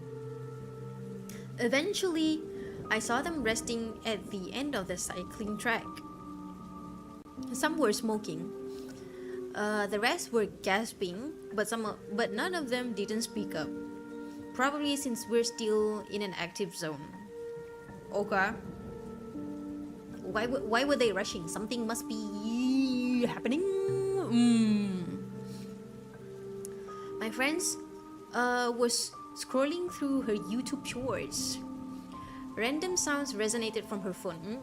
Eventually, I saw them resting at the end of the cycling track. Some were smoking. The rest were gasping, but none of them didn't speak up. Probably since we're still in an active zone. Okay. Why were they rushing? Something must be happening. My friends was scrolling through her YouTube shorts. Random sounds resonated from her phone.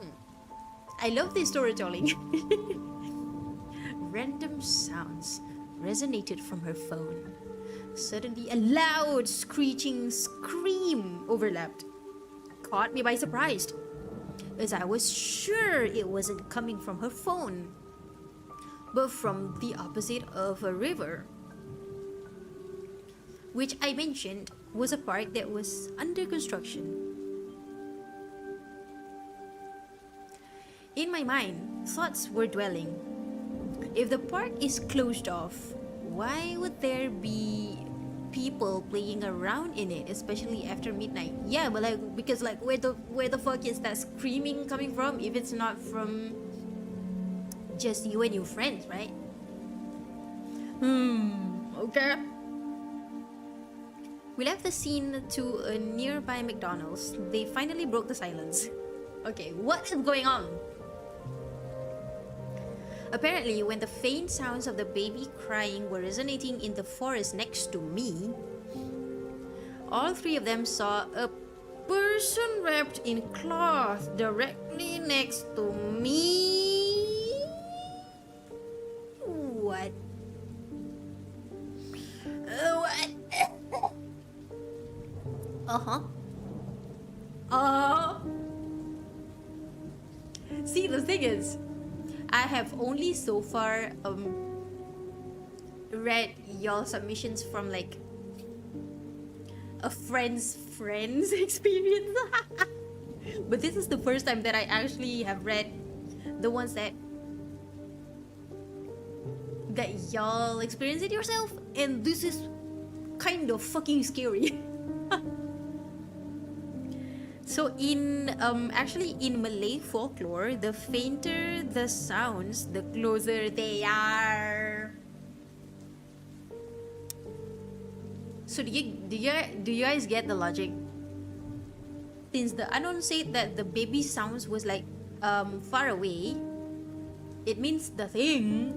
I love this storytelling. Random sounds resonated from her phone. Suddenly, a loud screeching scream overlapped. caught me by surprise, as I was sure it wasn't coming from her phone, but from the opposite of a river, which I mentioned was a park that was under construction. In my mind, thoughts were dwelling. If the park is closed off, why would there be people playing around in it, especially after midnight? Yeah, but like, because like, where the fuck is that screaming coming from if it's not from just you and your friends, right? Okay. We left the scene to a nearby McDonald's. They finally broke the silence. Okay, what is going on? Apparently, when the faint sounds of the baby crying were resonating in the forest next to me, all three of them saw a person wrapped in cloth directly next to me. What? What? See, the thing is, I have only so far read y'all submissions from like a friend's experience. But this is the first time that I actually have read the ones that y'all experience it yourself, and this is kind of fucking scary. So in actually in Malay folklore, the fainter the sounds, the closer they are. So do you guys get the logic? Since the unknown said that the baby sounds was like far away, it means the thing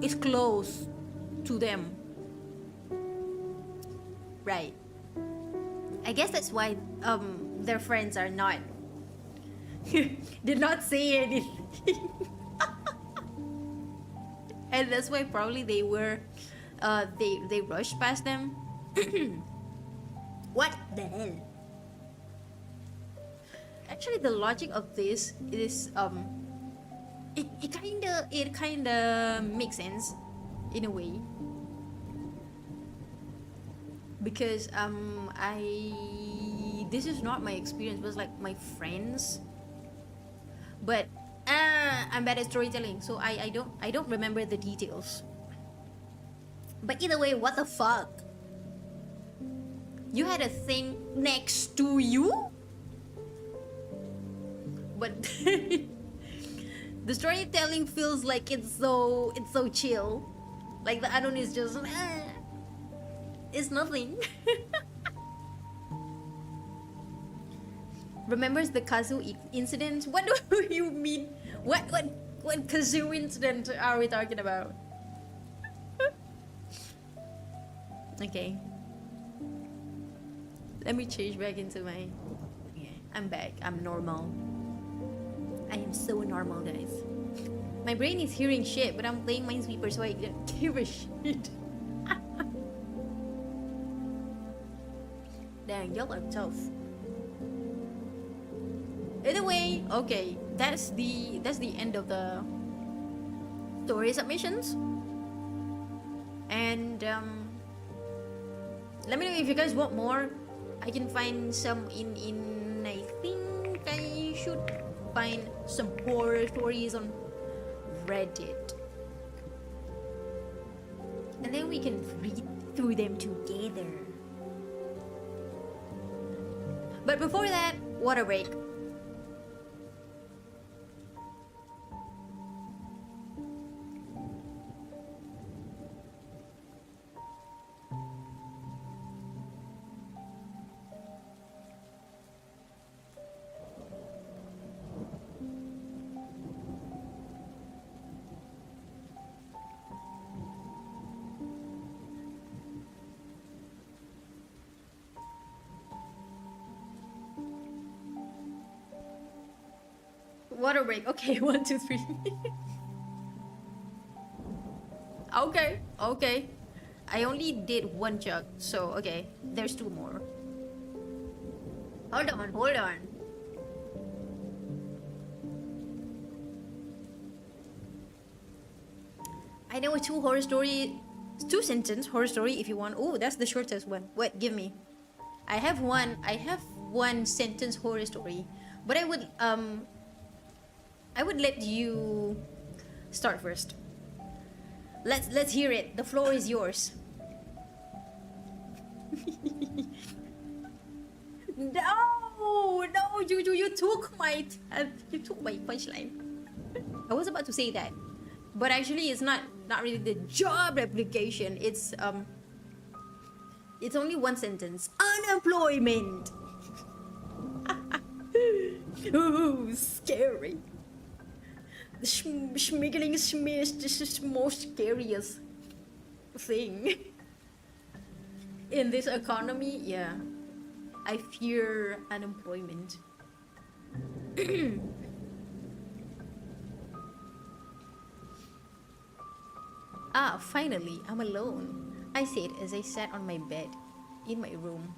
is close to them, right? I guess that's why their friends are not did not say anything. And that's why probably they were they rushed past them. What the hell? Actually, the logic of this is it kinda makes sense in a way, because this is not my experience, but it's like my friends. But I'm bad at storytelling, so I don't remember the details. But either way, what the fuck? You had a thing next to you? But the storytelling feels like it's so chill. Like the unknown is just it's nothing. Remembers the kazoo incident? What do you mean? What kazoo incident are we talking about? Okay. Let me change back into my... Yeah, I'm back. I'm normal. I am so normal, guys. My brain is hearing shit, but I'm playing Minesweeper, so I don't give a shit. Dang, y'all are tough. Either way, okay, that's the end of the story submissions. And let me know if you guys want more. I can find some in I think I should find some horror stories on Reddit, and then we can read through them together. But before that, water break. Water break. Okay, 1, 2, 3. Okay. I only did one jug, so okay. There's 2 more. Hold on. I know a two sentence horror story if you want. Oh, that's the shortest one. Wait, give me. I have one sentence horror story, but I would let you start first. Let's hear it. The floor is yours. No, no, you took my punchline. I was about to say that, but actually, it's not really the job application. It's only one sentence. Unemployment. Ooh, scary. The schmiggling smears. This is the most scariest thing in this economy. Yeah, I fear unemployment. Ah, finally, I'm alone, I said as I sat on my bed in my room.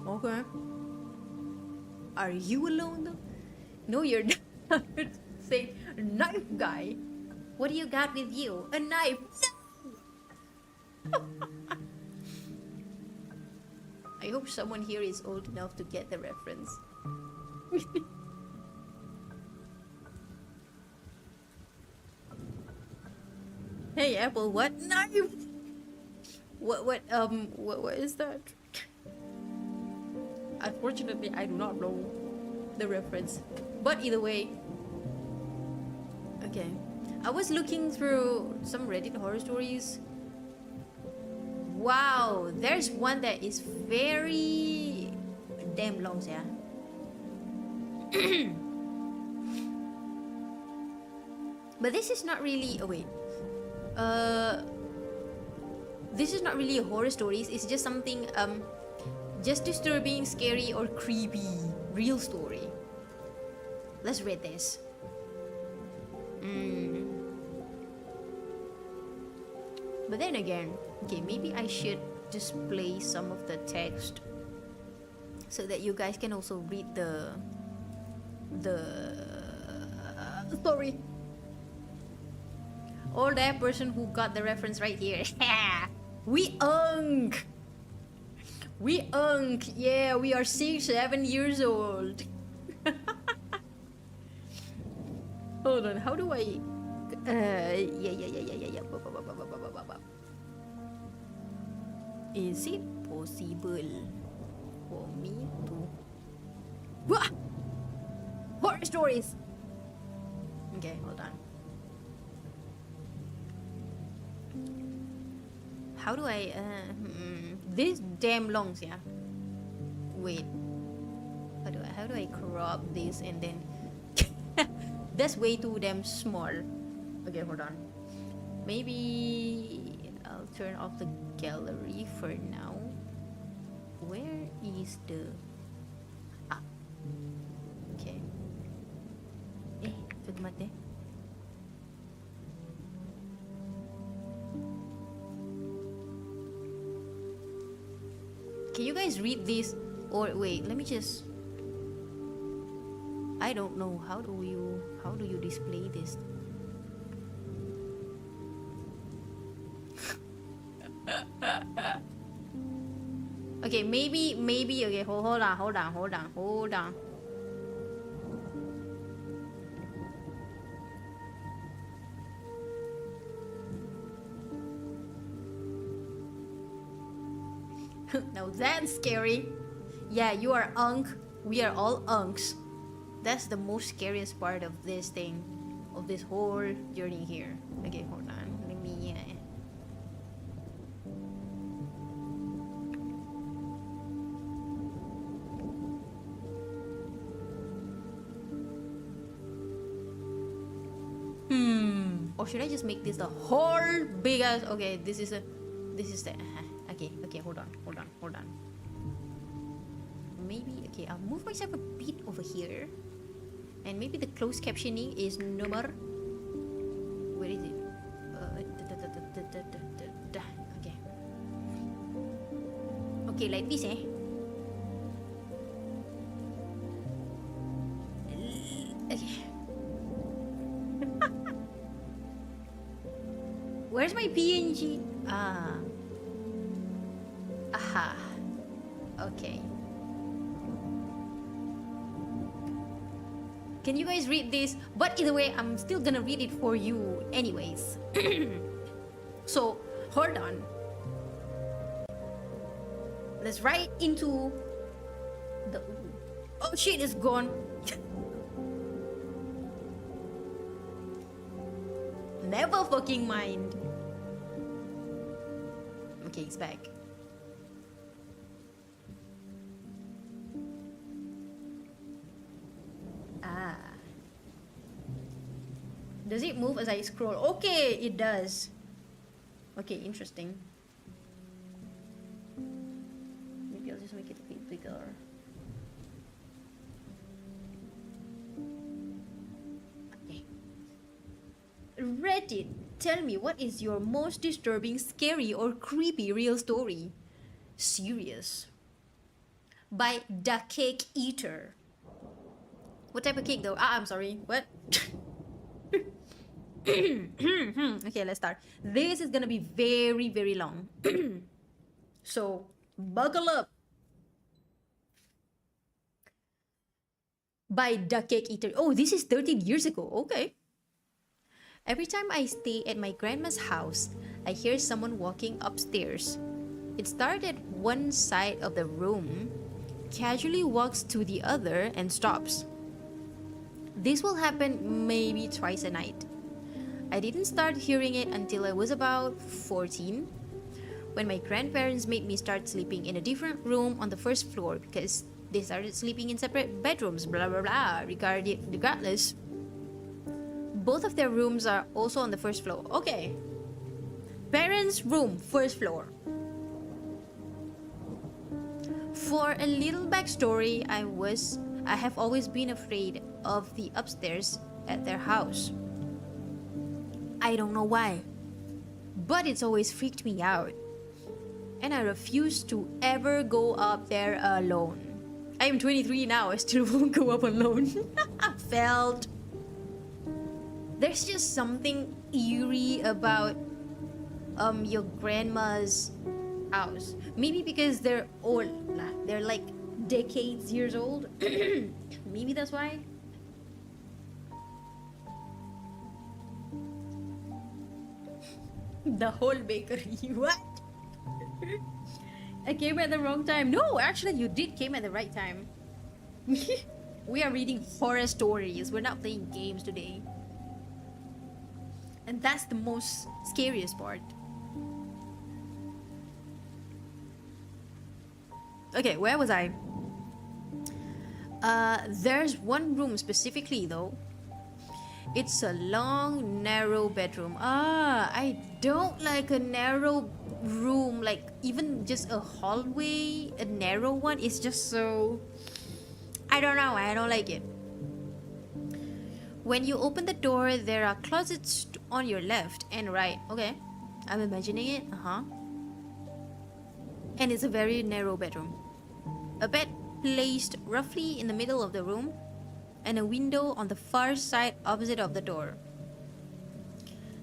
Okay. Are you alone though? No, you're not. Say, knife guy. What do you got with you? A knife? No! I hope someone here is old enough to get the reference. Hey Apple, what knife? What is that? Unfortunately, I do not know the reference. But either way, okay. I was looking through some Reddit horror stories. Wow, there's one that is very damn long, yeah. But this is not really. Oh wait. This is not really a horror stories. It's just something just disturbing, scary, or creepy. Real story. Let's read this. But then again, okay, maybe I should display some of the text so that you guys can also read the story. Or that person who got the reference right here. We unk. Yeah, we are 6-7 years old. Hold on, how do I? Yeah. Is it possible for me to? Wah! Horror stories. Okay, hold on. How do I? This damn long, yeah. Wait. How do I crop this and then? That's way too damn small. Okay, hold on. Maybe I'll turn off the gallery for now. Where is the? Ah. Okay. Mate. Can you guys read this? Or wait, let me just. I don't know. How do you display this? Okay, maybe. Okay, hold on. Now that's scary. Yeah, you are unk. We are all unks. That's the most scariest part of this thing, of this whole journey here. Okay, hold on. Let me. Or should I just make this the whole big ass? Okay, this is the. Okay, hold on. Maybe, okay, I'll move myself a bit over here. And maybe the closed captioning is number. Where is it? Okay. Okay, like this, eh? Okay. Where's my PNG? Ah. Aha. Okay. Can you guys read this? But either way, I'm still gonna read it for you anyways. So, hold on. Let's right into the... Oh shit, it's gone. Never fucking mind. Okay, it's back. Ah. Does it move as I scroll? Okay, it does. Okay, interesting. Maybe I'll just make it a bit bigger. Okay. Reddit, tell me, what is your most disturbing, scary, or creepy real story? Serious. By The Cake Eater. What type of cake though? Ah, I'm sorry. What? Okay, let's start. This is gonna be very, very long. So, buckle up. By The Cake Eater. Oh, this is 13 years ago. Okay. Every time I stay at my grandma's house, I hear someone walking upstairs. It starts at one side of the room, casually walks to the other, and stops. This will happen maybe twice a night. I didn't start hearing it until I was about 14, when my grandparents made me start sleeping in a different room on the first floor because they started sleeping in separate bedrooms, blah blah blah. Regardless, both of their rooms are also on the first floor. Okay. Parents' room, first floor. For a little backstory, I have always been afraid of the upstairs at their house. I don't know why, but it's always freaked me out. And I refuse to ever go up there alone. I am 23 now, I still won't go up alone. Felt. There's just something eerie about your grandma's house. Maybe because they're old. They're like decades years old. Maybe that's why. The whole bakery. What? I came at the wrong time. No, actually you did came at the right time. We are reading horror stories. We're not playing games today. And that's the most scariest part. Okay, where was I? There's one room specifically though. It's a long, narrow bedroom. I don't like a narrow room. Like, even just a hallway, a narrow one is just so... I don't know, I don't like it. When you open the door, there are closets on your left and right. Okay, I'm imagining it. And it's a very narrow bedroom. A bed placed roughly in the middle of the room, and a window on the far side opposite of the door.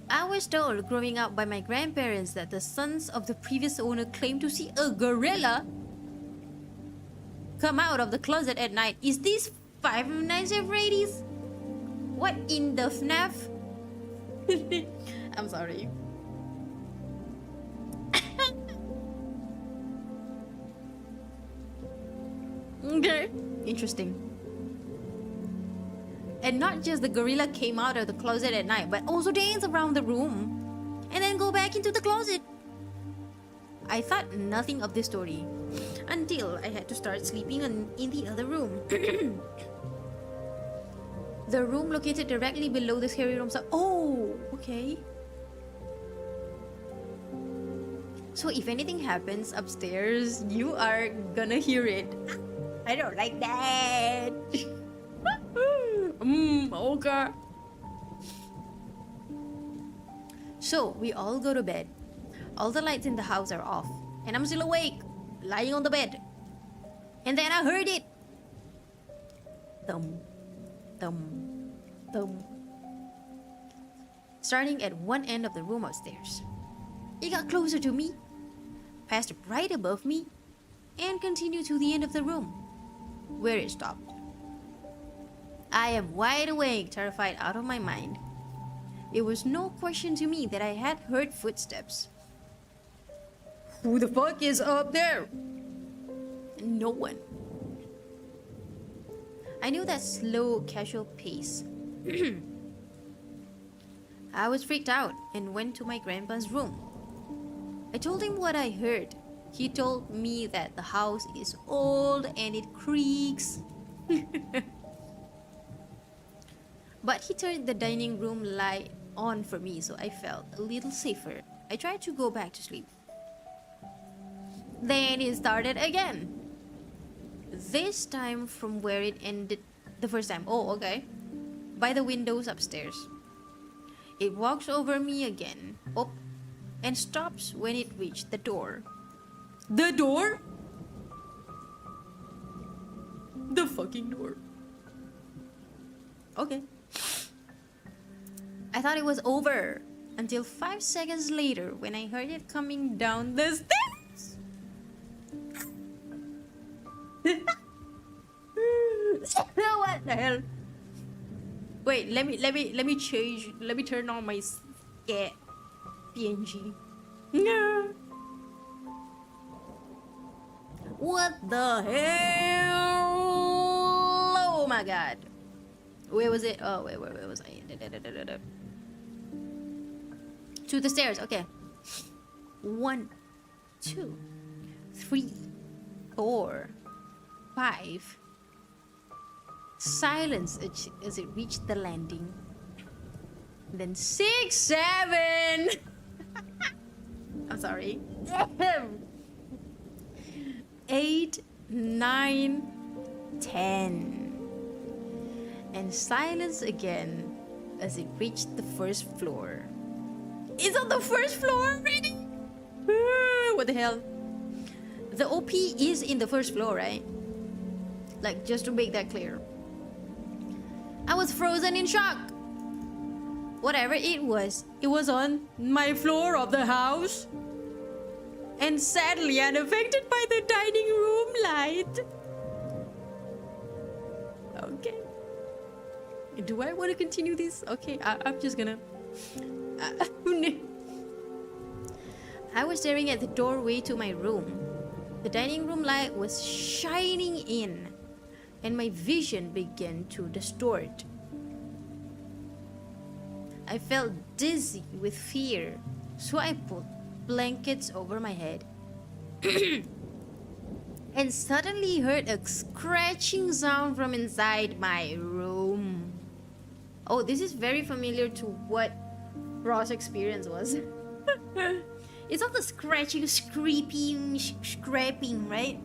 I was told growing up by my grandparents that the sons of the previous owner claimed to see a gorilla come out of the closet at night. Is this Five Nights at Freddy's? What in the FNAF? I'm sorry. Okay, interesting. And not just the gorilla came out of the closet at night, but also dance around the room and then go back into the closet. I thought nothing of this story until I had to start sleeping in the other room. The room located directly below the scary room. Oh, okay. So if anything happens upstairs, you are gonna hear it. I don't like that. Okay. So we all go to bed. All the lights in the house are off, and I'm still awake, lying on the bed. And then I heard it. Thump, thump, thump. Starting at one end of the room upstairs. It got closer to me, passed right above me, and continued to the end of the room, where it stopped. I am wide awake, terrified out of my mind. It was no question to me that I had heard footsteps. Who the fuck is up there? No one. I knew that slow, casual pace. I was freaked out and went to my grandpa's room. I told him what I heard. He told me that the house is old and it creaks. But he turned the dining room light on for me, so I felt a little safer. I tried to go back to sleep. Then it started again. This time from where it ended the first time. Oh, okay. By the windows upstairs. It walks over me again. Oh, and stops when it reached the door. The door? The fucking door. Okay. I thought it was over until 5 seconds later when I heard it coming down the stairs. What the hell? Wait, let me change. Let me turn on my scare PNG. No. What the hell? Oh my god. Where was it? Oh, wait, where was I? To the stairs, okay. 1, 2, 3, 4, 5. Silence as it reached the landing. Then 6, 7. I'm sorry. 8, 9, 10. And silence again as it reached the first floor. It's on the first floor already? What the hell? The OP is in the first floor, right? Like, just to make that clear. I was frozen in shock. Whatever it was on my floor of the house. And sadly unaffected by the dining room light. Okay. Do I want to continue this? Okay, I'm just gonna... I was staring at the doorway to my room. The dining room light was shining in, and my vision began to distort. I felt dizzy with fear, so I put blankets over my head. And suddenly heard a scratching sound from inside my room. Oh, this is very familiar to what Ross' experience was. It's not the scratching, scraping, right?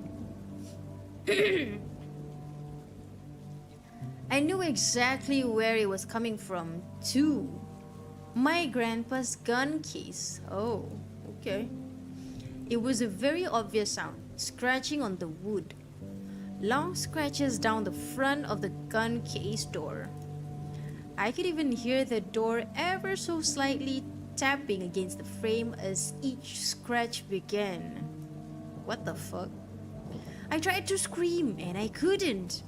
I knew exactly where it was coming from, too. My grandpa's gun case. Oh, okay. It was a very obvious sound, scratching on the wood. Long scratches down the front of the gun case door. I could even hear the door ever so slightly tapping against the frame as each scratch began. What the fuck? I tried to scream and I couldn't.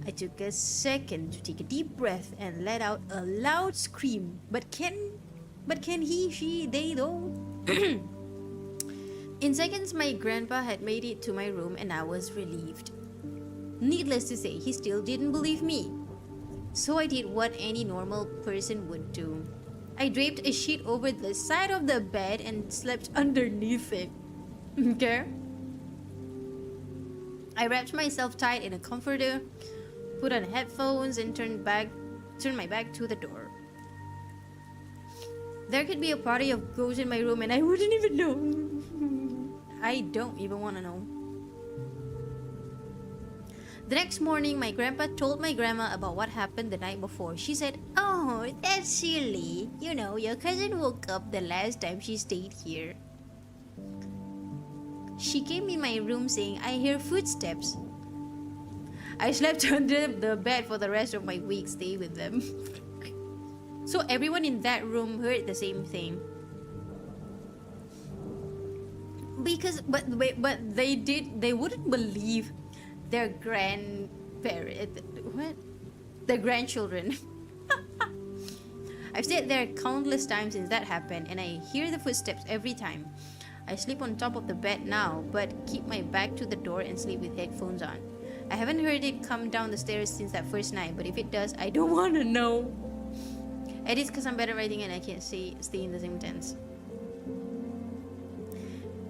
I took a second to take a deep breath and let out a loud scream. But can he, she, they though? In seconds, my grandpa had made it to my room and I was relieved. Needless to say, he still didn't believe me. So I did what any normal person would do. I draped a sheet over the side of the bed and slept underneath it. Okay? I wrapped myself tight in a comforter, put on headphones, and turned my back to the door. There could be a party of ghosts in my room and I wouldn't even know. I don't even want to know. The next morning, my grandpa told my grandma about what happened the night before. She said, "Oh, that's silly. You know, your cousin woke up the last time she stayed here. She came in my room saying, 'I hear footsteps.' I slept under the bed for the rest of my week stay with them." So everyone in that room heard the same thing. because but they wouldn't believe their grandparent, what, their grandchildren. I've stayed there countless times since that happened, and I hear the footsteps every time. I sleep on top of the bed now, but keep my back to the door and sleep with headphones on. I haven't heard it come down the stairs since that first night, but if it does, I don't want to know. It is because I'm bad at writing and I can't stay in the same tense.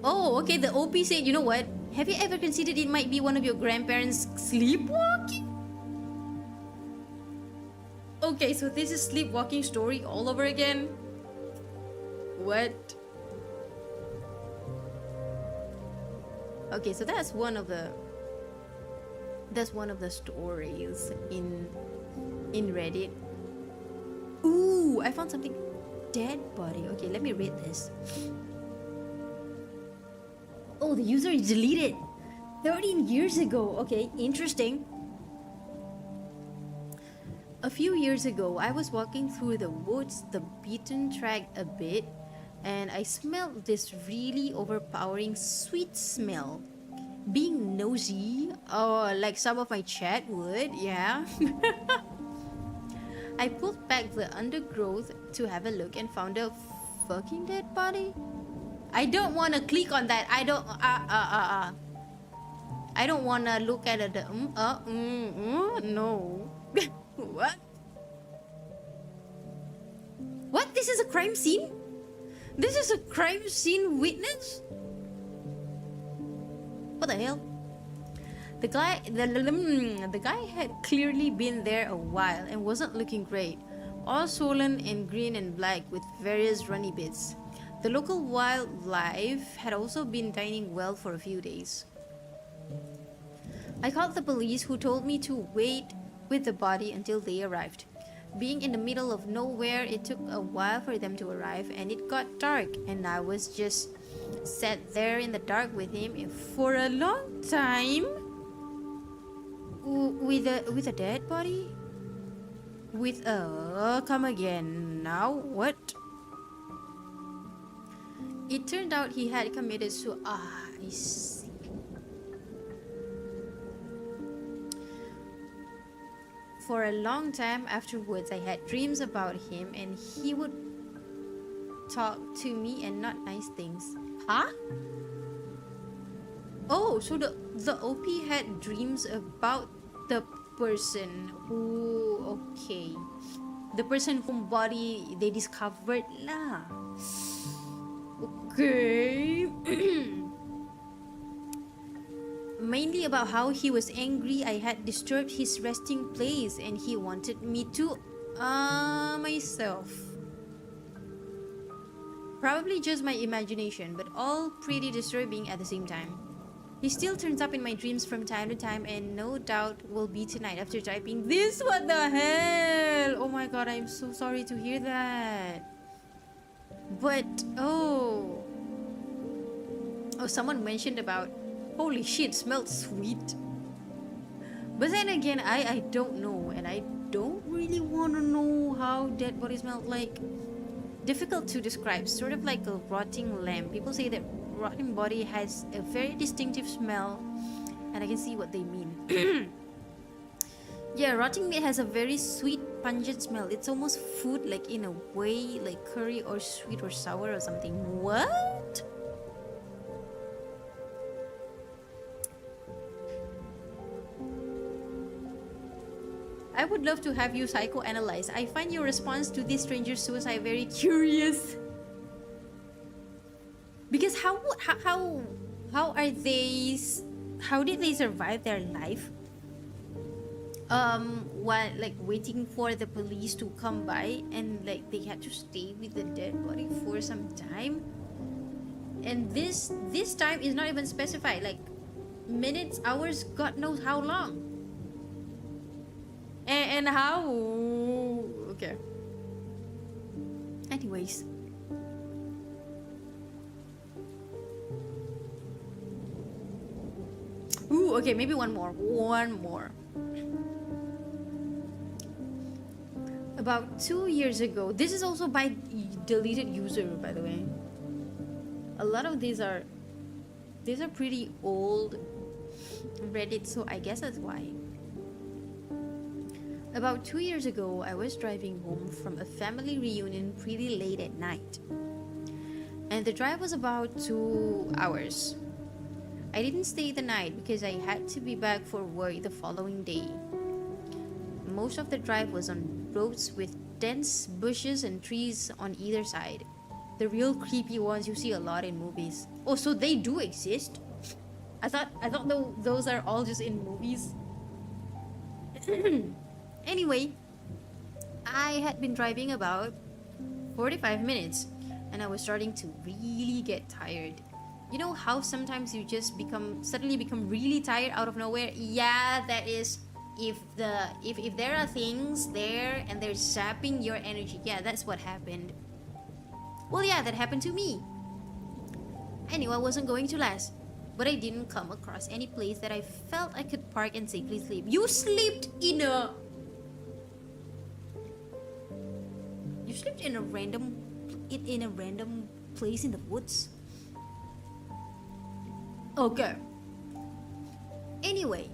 Oh, okay, the OP said, you know what? Have you ever considered it might be one of your grandparents sleepwalking? Okay, so this is sleepwalking story all over again? What? Okay, so that's one of the stories in Reddit. Ooh, I found something. Dead body. Okay, let me read this. Oh, the user is deleted 13 years ago. Okay, interesting. A few years ago, I was walking through the woods, the beaten track a bit, and I smelled this really overpowering sweet smell. Being nosy, or like some of my chat would, yeah. I pulled back the undergrowth to have a look and found a fucking dead body. I don't want to click on that. I don't want to look at it. No. What? What? This is a crime scene? This is a crime scene witness? What the hell? The guy had clearly been there a while and wasn't looking great. All swollen and green and black with various runny bits. The local wildlife had also been dining well for a few days. I called the police, who told me to wait with the body until they arrived. Being in the middle of nowhere, it took a while for them to arrive, and it got dark, and I was just sat there in the dark with him for a long time. With a dead body? Come again now? What? It turned out he had committed I see. For a long time afterwards, I had dreams about him, and he would talk to me and not nice things. Huh? Oh, so the OP had dreams about the person who, okay, the person whom body they discovered lah. Okay. Mainly about how he was angry I had disturbed his resting place and he wanted me to myself. Probably just my imagination, but all pretty disturbing at the same time. He still turns up in my dreams from time to time, and no doubt will be tonight after typing this. What the hell? Oh my god, I'm so sorry to hear that. But oh, someone mentioned about, holy shit, smelled sweet. But then again, I don't know, and I don't really want to know how dead body smelled like. Difficult to describe, sort of like a rotting lamb. People say that rotting body has a very distinctive smell, and I can see what they mean. Yeah, rotting meat has a very sweet, pungent smell. It's almost food, like in a way, like curry or sweet or sour or something. What? I would love to have you psychoanalyze. I find your response to this stranger's suicide very curious. Because how did they survive their life? While like waiting for the police to come by, and like they had to stay with the dead body for some time. And this time is not even specified, like minutes, hours, God knows how long. And how? Okay. Anyways. Ooh, okay, maybe one more. About 2 years ago, this is also by deleted user, by the way. A lot of these are These are pretty old Reddit, so I guess that's why. About 2 years ago, I was driving home from a family reunion pretty late at night. And the drive was about 2 hours. I didn't stay the night because I had to be back for work the following day. Most of the drive was on roads with dense bushes and trees on either side. The real creepy ones you see a lot in movies. Oh, so they do exist? I thought those are all just in movies. Anyway, I had been driving about 45 minutes and I was starting to really get tired. You know how sometimes you just suddenly become really tired out of nowhere? Yeah, that is if there are things there and they're sapping your energy. Yeah, that's what happened. Well, yeah, that happened to me. I knew I wasn't going to last, but I didn't come across any place that I felt I could park and safely sleep. You slept in a random place in the woods? Okay. Anyway,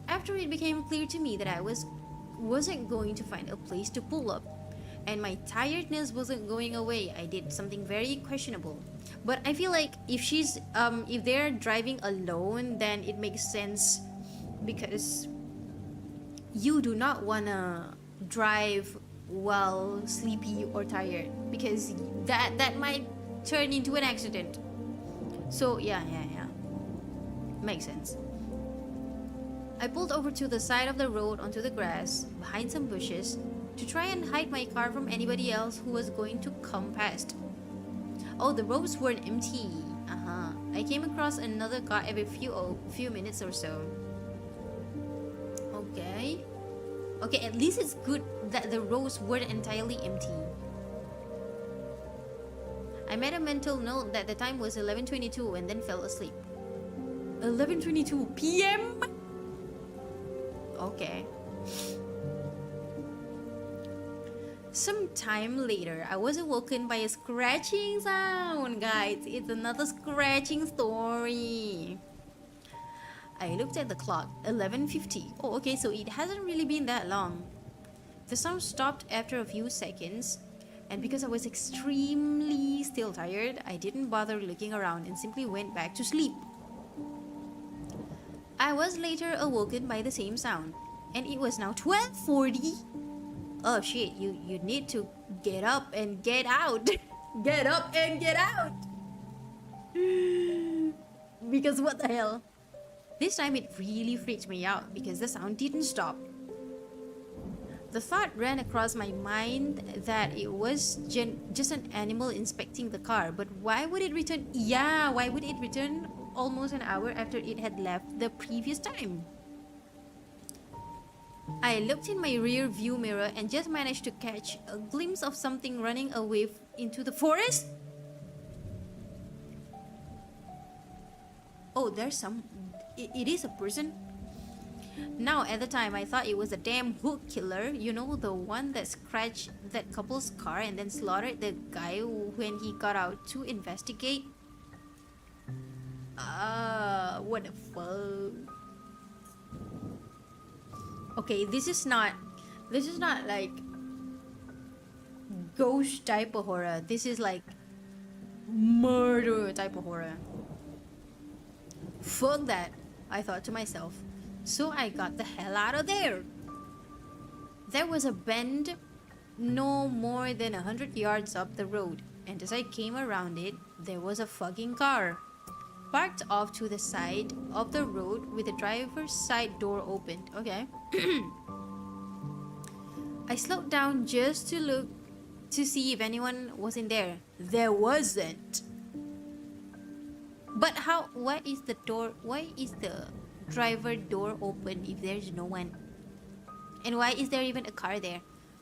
after it became clear to me that I wasn't going to find a place to pull up and my tiredness wasn't going away, I did something very questionable. But I feel like if they're driving alone, then it makes sense, because you do not wanna drive while sleepy or tired, because that might turn into an accident. So yeah, makes sense. I pulled over to the side of the road onto the grass behind some bushes to try and hide my car from anybody else who was going to come past. Oh, the roads weren't empty. I came across another car every few minutes or so. Okay, at least it's good that the roads weren't entirely empty. I made a mental note that the time was 11:22 and then fell asleep. 11:22 p.m. Okay. Some time later, I was awoken by a scratching sound. Guys, it's another scratching story. I looked at the clock, 11:50. Oh, okay, so it hasn't really been that long. The sound stopped after a few seconds, and because I was extremely still tired, I didn't bother looking around and simply went back to sleep. I was later awoken by the same sound, and it was now 12:40. Oh shit, you need to get up and get out. Get up and get out. Because what the hell? This time it really freaked me out because the sound didn't stop. The thought ran across my mind that it was just an animal inspecting the car, but why would it return? Yeah, why would it return almost an hour after it had left the previous time? I looked in my rear view mirror and just managed to catch a glimpse of something running away into the forest. Oh, it is a person. Now, at the time, I thought it was a damn hook killer. You know, the one that scratched that couple's car and then slaughtered the guy when he got out to investigate. What the fuck? Okay, this is not like ghost type of horror. This is like murder type of horror. Fuck that, I thought to myself. So I got the hell out of there. There was a bend no more than 100 yards up the road, and as I came around it, there was a fucking car parked off to the side of the road with the driver's side door opened. Okay. I slowed down just to look to see if anyone was in there. There wasn't. But why is the driver door open if there's no one? And why is there even a car there?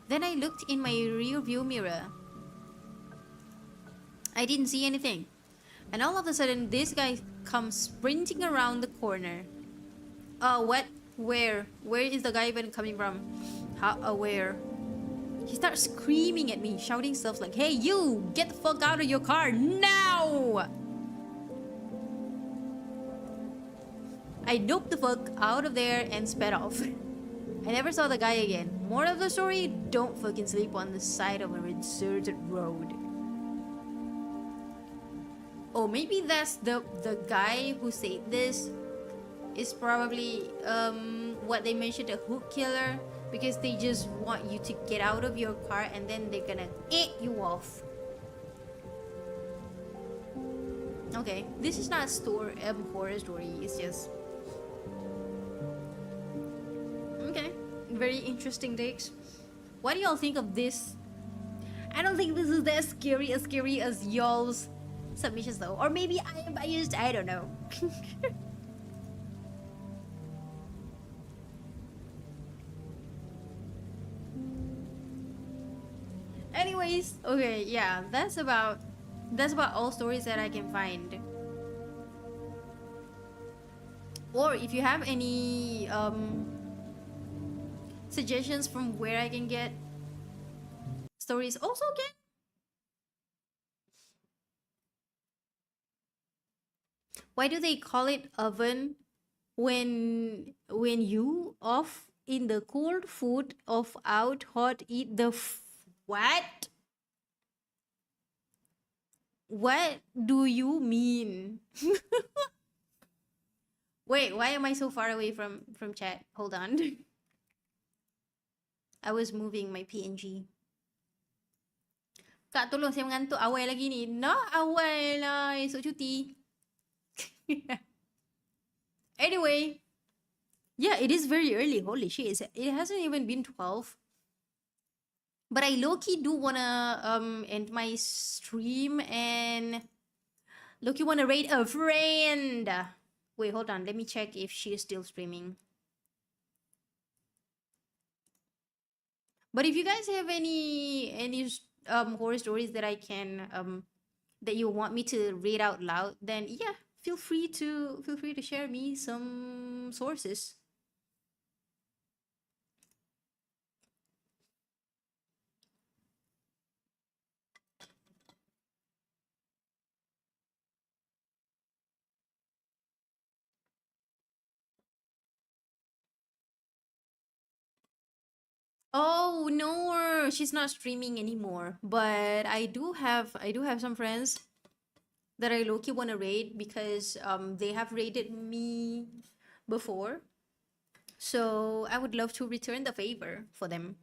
Then I looked in my rear view mirror. I didn't see anything. And all of a sudden, this guy comes sprinting around the corner. What? Where? Where is the guy even coming from? Where? He starts screaming at me, shouting stuff like, "Hey, you! Get the fuck out of your car now!" I doped the fuck out of there and sped off. I never saw the guy again. Moral of the story, don't fucking sleep on the side of a deserted road. Oh, maybe that's the guy who said this is probably what they mentioned, a hook killer, because they just want you to get out of your car and then they're gonna eat you off. Okay, this is not a horror story, it's just okay, very interesting takes. What do y'all think of this? I don't think this is as scary as y'all's submissions though, or maybe I am biased, I don't know. Anyways, okay, yeah, that's about all stories that I can find. Or if you have any suggestions from where I can get stories, also can. Why do they call it oven when you off in the cold food of out hot eat the what? What do you mean? Wait, why am I so far away from chat? Hold on. I was moving my PNG. Kak, tolong saya mengantuk. Awal lagi ni. Nak awal lah. Esok cuti. Anyway. Yeah, it is very early. Holy shit. It hasn't even been 12. But I low-key do wanna end my stream and low-key wanna raid a friend. Wait, hold on. Let me check if she is still streaming. But if you guys have any horror stories that I can that you want me to read out loud, then yeah, feel free to share me some sources. Oh no, she's not streaming anymore. But I do have some friends that I low-key want to raid because they have raided me before. So I would love to return the favor for them.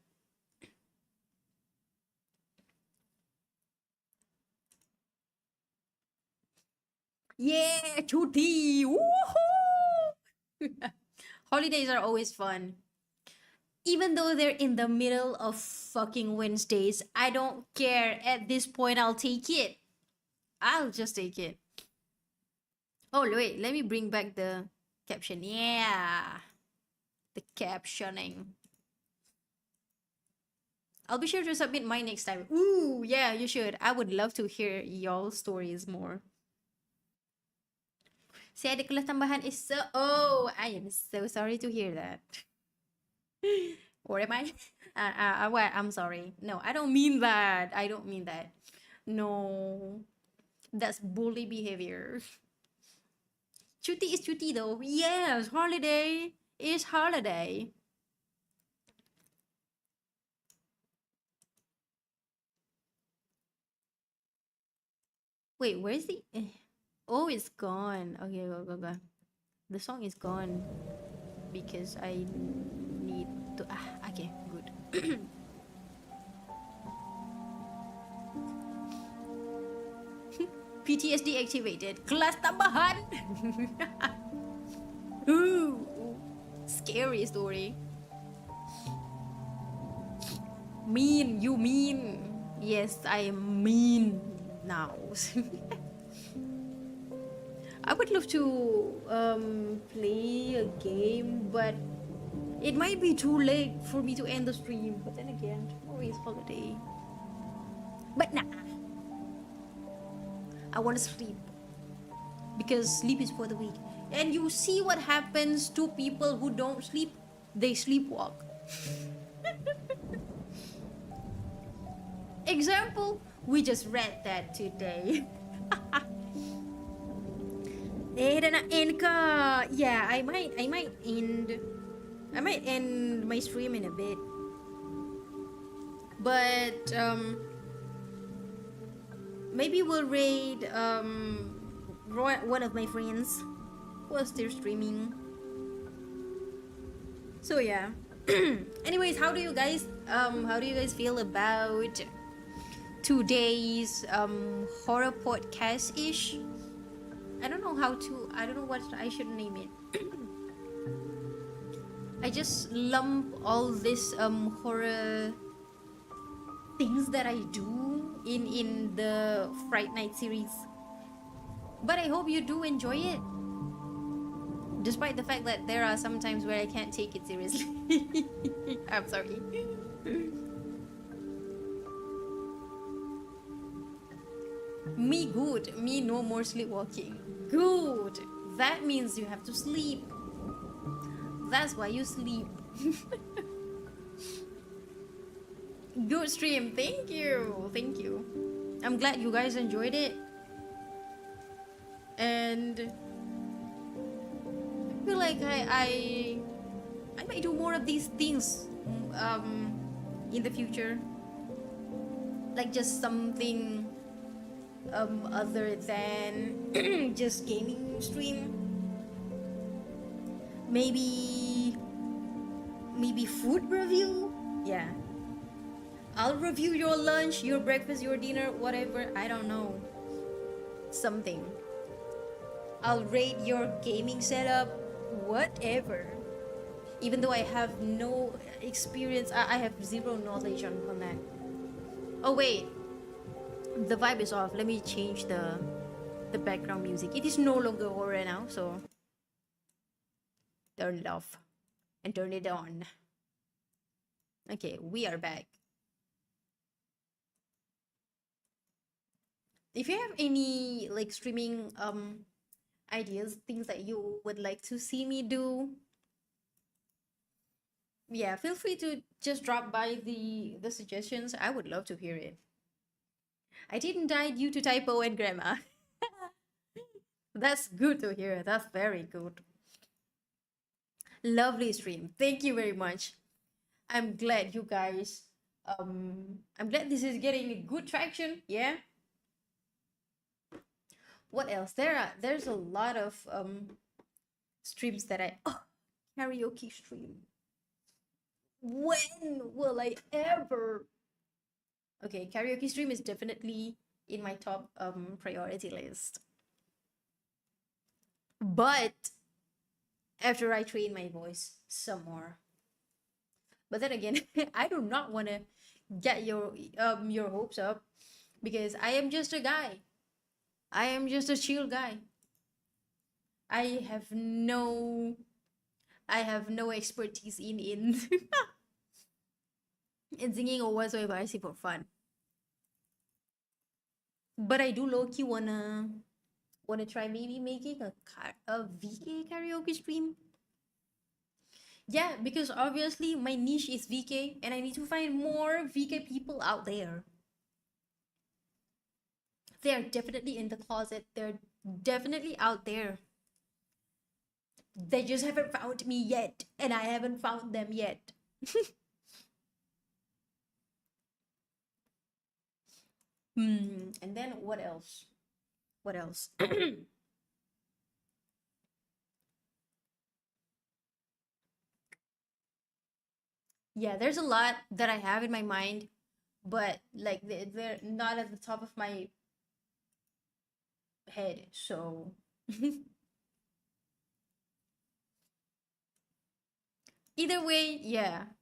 Yeah, cuti! Woohoo! Holidays are always fun. Even though they're in the middle of fucking Wednesdays, I don't care. At this point, I'll take it. I'll just take it. Oh, wait, let me bring back the caption. Yeah. The captioning. I'll be sure to submit mine next time. Ooh, yeah, you should. I would love to hear y'all's stories more. Saya ada kelas tambahan is so... Oh, I am so sorry to hear that. Or am I? What? I'm sorry. No, I don't mean that. I don't mean that. No. That's bully behavior. Cuti is cuti though. Yes, holiday is holiday. Wait, where's the... Oh, it's gone. Okay, go. The song is gone. Because I need to... okay, good. PTSD activated. Kelas tambahan. Ooh, scary story. Mean, you mean. Yes, I am mean now. I would love to play a game, but it might be too late for me to end the stream. But then again, tomorrow is holiday. But nah, I want to sleep because sleep is for the weak. And you see what happens to people who don't sleep? They sleepwalk. Example, we just read that today. Eh, dan nak end ka. Yeah, I might end my stream in a bit. But maybe we'll raid one of my friends who are still streaming. So yeah. Anyways, how do you guys feel about today's horror podcast ish? I don't know what I should name it. I just lump all this horror things that I do in the Fright Night series. But I hope you do enjoy it. Despite the fact that there are some times where I can't take it seriously. I'm sorry. Me good. Me no more sleepwalking. Good. That means you have to sleep. That's why you sleep. Good stream. Thank you. Thank you. I'm glad you guys enjoyed it. And I feel like I might do more of these things in the future. Like just something other than just gaming stream. Maybe food review. Yeah, I'll review your lunch, your breakfast, your dinner, whatever. I don't know, something. I'll rate your gaming setup, whatever. Even though I have no experience, I have zero knowledge on that. Oh wait, the vibe is off. Let me change the background music. It is no longer horror now, so turn it off and turn it on. Okay, we are back. If you have any like streaming ideas, things that you would like to see me do, yeah, feel free to just drop by the suggestions. I would love to hear it. I didn't die due to typo and grammar. That's good to hear. That's very good. Lovely stream. Thank you very much. I'm glad you guys I'm glad this is getting good traction. Yeah. What else? There's a lot of streams that karaoke stream. When will I ever? Okay, karaoke stream is definitely in my top priority list. But after I train my voice some more. But then again, I do not want to get your hopes up because I am just a guy. I am just a chill guy. I have no I have no expertise in in singing or whatsoever. I sing for fun. But I do low key wanna try maybe making a VK karaoke stream. Yeah, because obviously my niche is VK and I need to find more VK people out there. They're definitely in the closet. They're definitely out there. They just haven't found me yet, and I haven't found them yet. And then what else? What else? Yeah, there's a lot that I have in my mind, but like they're not at the top of my head. So either way, yeah.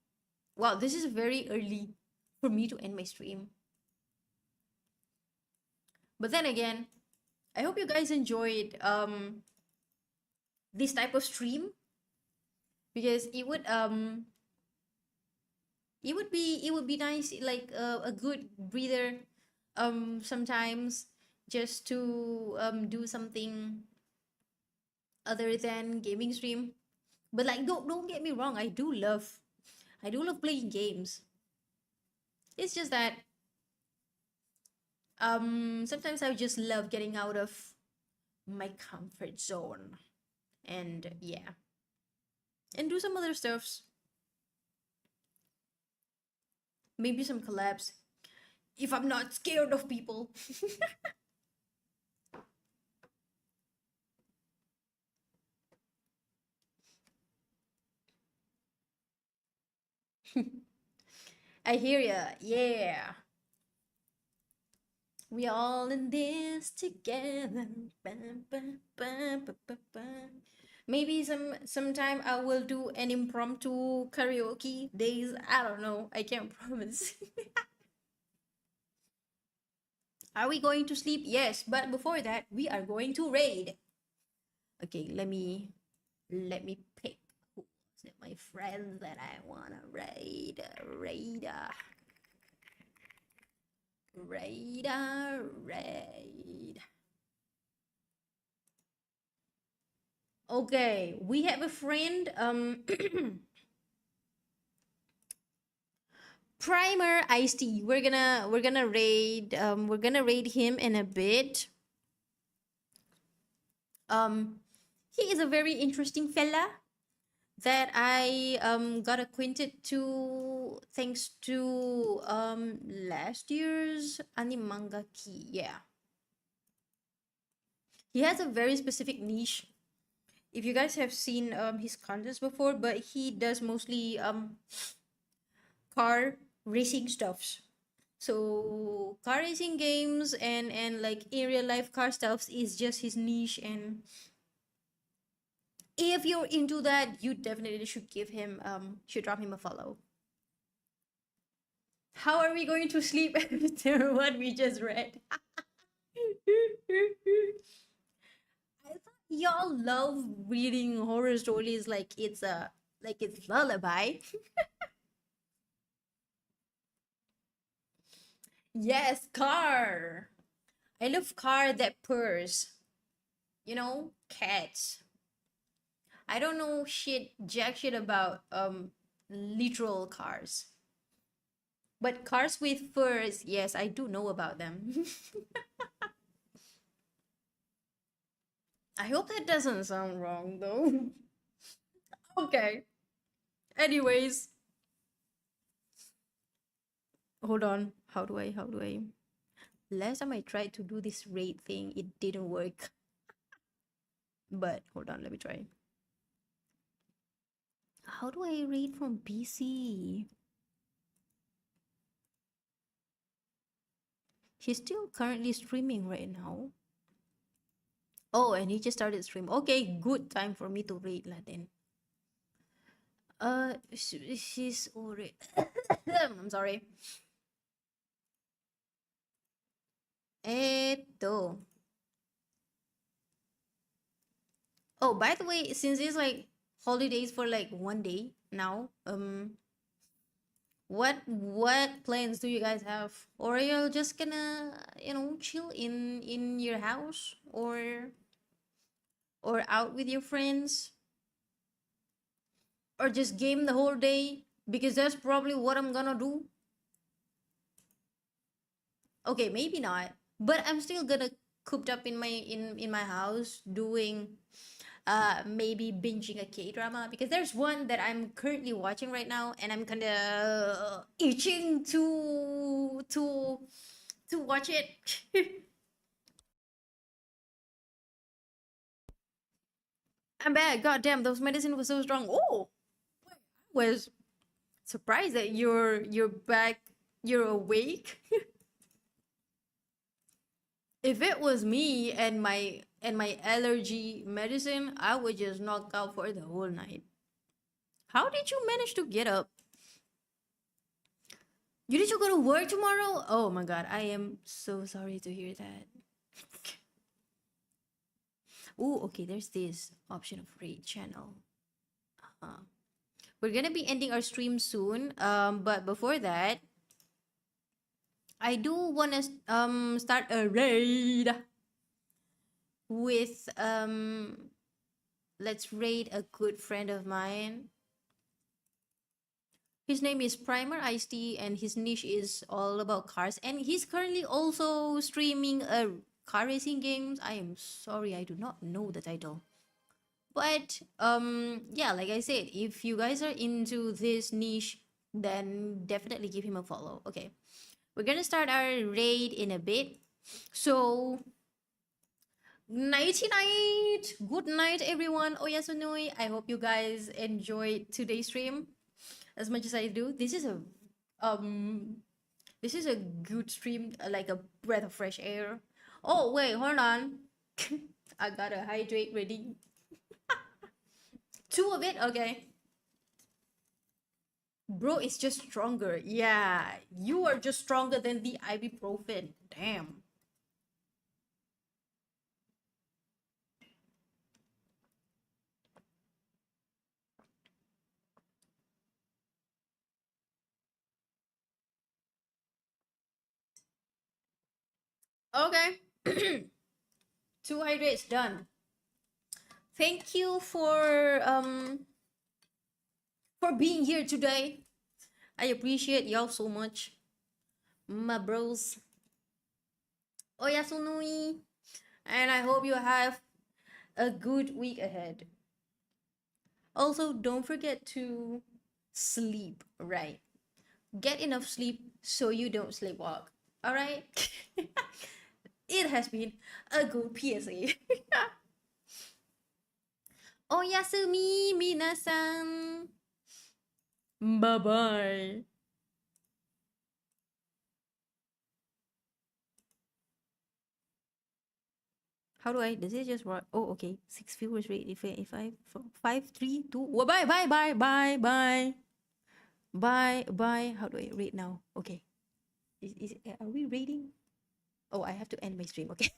Wow, this is very early for me to end my stream. But then again, I hope you guys enjoyed this type of stream because it would be nice like a good breather sometimes just to do something other than gaming stream. But like don't get me wrong, I do love playing games. It's just that sometimes I just love getting out of my comfort zone. And yeah, and do some other stuffs. Maybe some collabs if I'm not scared of people. I hear ya. Yeah. We all in this together. Bum, bum, bum, bum, bum, bum. Maybe sometime I will do an impromptu karaoke days. I don't know. I can't promise. Are we going to sleep? Yes, but before that, we are going to raid. Okay, let me pick who's my friends that I wanna raid. Raider. Raider. Raid. Okay, we have a friend. Primer Ice Tea. We're gonna raid him in a bit. Um, he is a very interesting fella that I got acquainted to thanks to last year's anime manga key. Yeah, he has a very specific niche. If you guys have seen his contents before, but he does mostly car racing stuffs. So car racing games and like in real life car stuffs is just his niche, and if you're into that, you definitely should drop him a follow. How are we going to sleep after what we just read? I thought y'all love reading horror stories like it's lullaby. Yes, car. I love car that purrs. Cats. I don't know jack shit about literal cars. But cars with furs, yes, I do know about them. I hope that doesn't sound wrong though. Okay. Anyways, hold on. How do I last time I tried to do this raid thing, it didn't work. But hold on, let me try. How do I raid from PC? He's still currently streaming right now. Oh, and he just started stream. Okay, good time for me to raid lah then. She's already. I'm sorry. Eto. Oh, by the way, since it's like holidays for like one day now, what plans do you guys have? Or are you just gonna, chill in your house or out with your friends or just game the whole day? Because that's probably what I'm gonna do. Okay, maybe not, but I'm still gonna cooped up in my house doing maybe binging a K-drama because there's one that I'm currently watching right now and I'm kind of itching to watch it. I'm back. God damn, those medicine was so strong. Oh, was surprised that you're back. You're awake. If it was me and my allergy medicine, I would just knock out for the whole night. How did you manage to get up? You need to go to work tomorrow? Oh my god, I am so sorry to hear that. Oh, okay, there's this option of raid channel. Uh, we're gonna be ending our stream soon. But before that, I do wanna start a raid with let's raid a good friend of mine. His name is Primer Ice Tea, and his niche is all about cars. And he's currently also streaming a car racing games. I am sorry, I do not know the title. But yeah, like I said, if you guys are into this niche, then definitely give him a follow. Okay. We're gonna start our raid in a bit. So nighty night. Good night everyone. Oyasunui. I hope you guys enjoyed today's stream as much as I do. Um this is a good stream, like a breath of fresh air. Oh wait, hold on. I gotta hydrate ready. Two of it, okay. Bro, it's just stronger. Yeah, you are just stronger than the ibuprofen. Damn. Okay. Two hydrates done. Thank you for being here today. I appreciate y'all so much. My bros. Oyasunui. And I hope you have a good week ahead. Also, don't forget to sleep, right? Get enough sleep so you don't sleepwalk. All right? It has been a good PSA. Oyasumi minasan. Bye bye. How do I? Does it just work? Oh, okay. 6 viewers rate. If I 5, 3, 2. Well, bye bye bye bye bye bye. How do I rate now? Okay. Are we rating? Oh, I have to end my stream. Okay.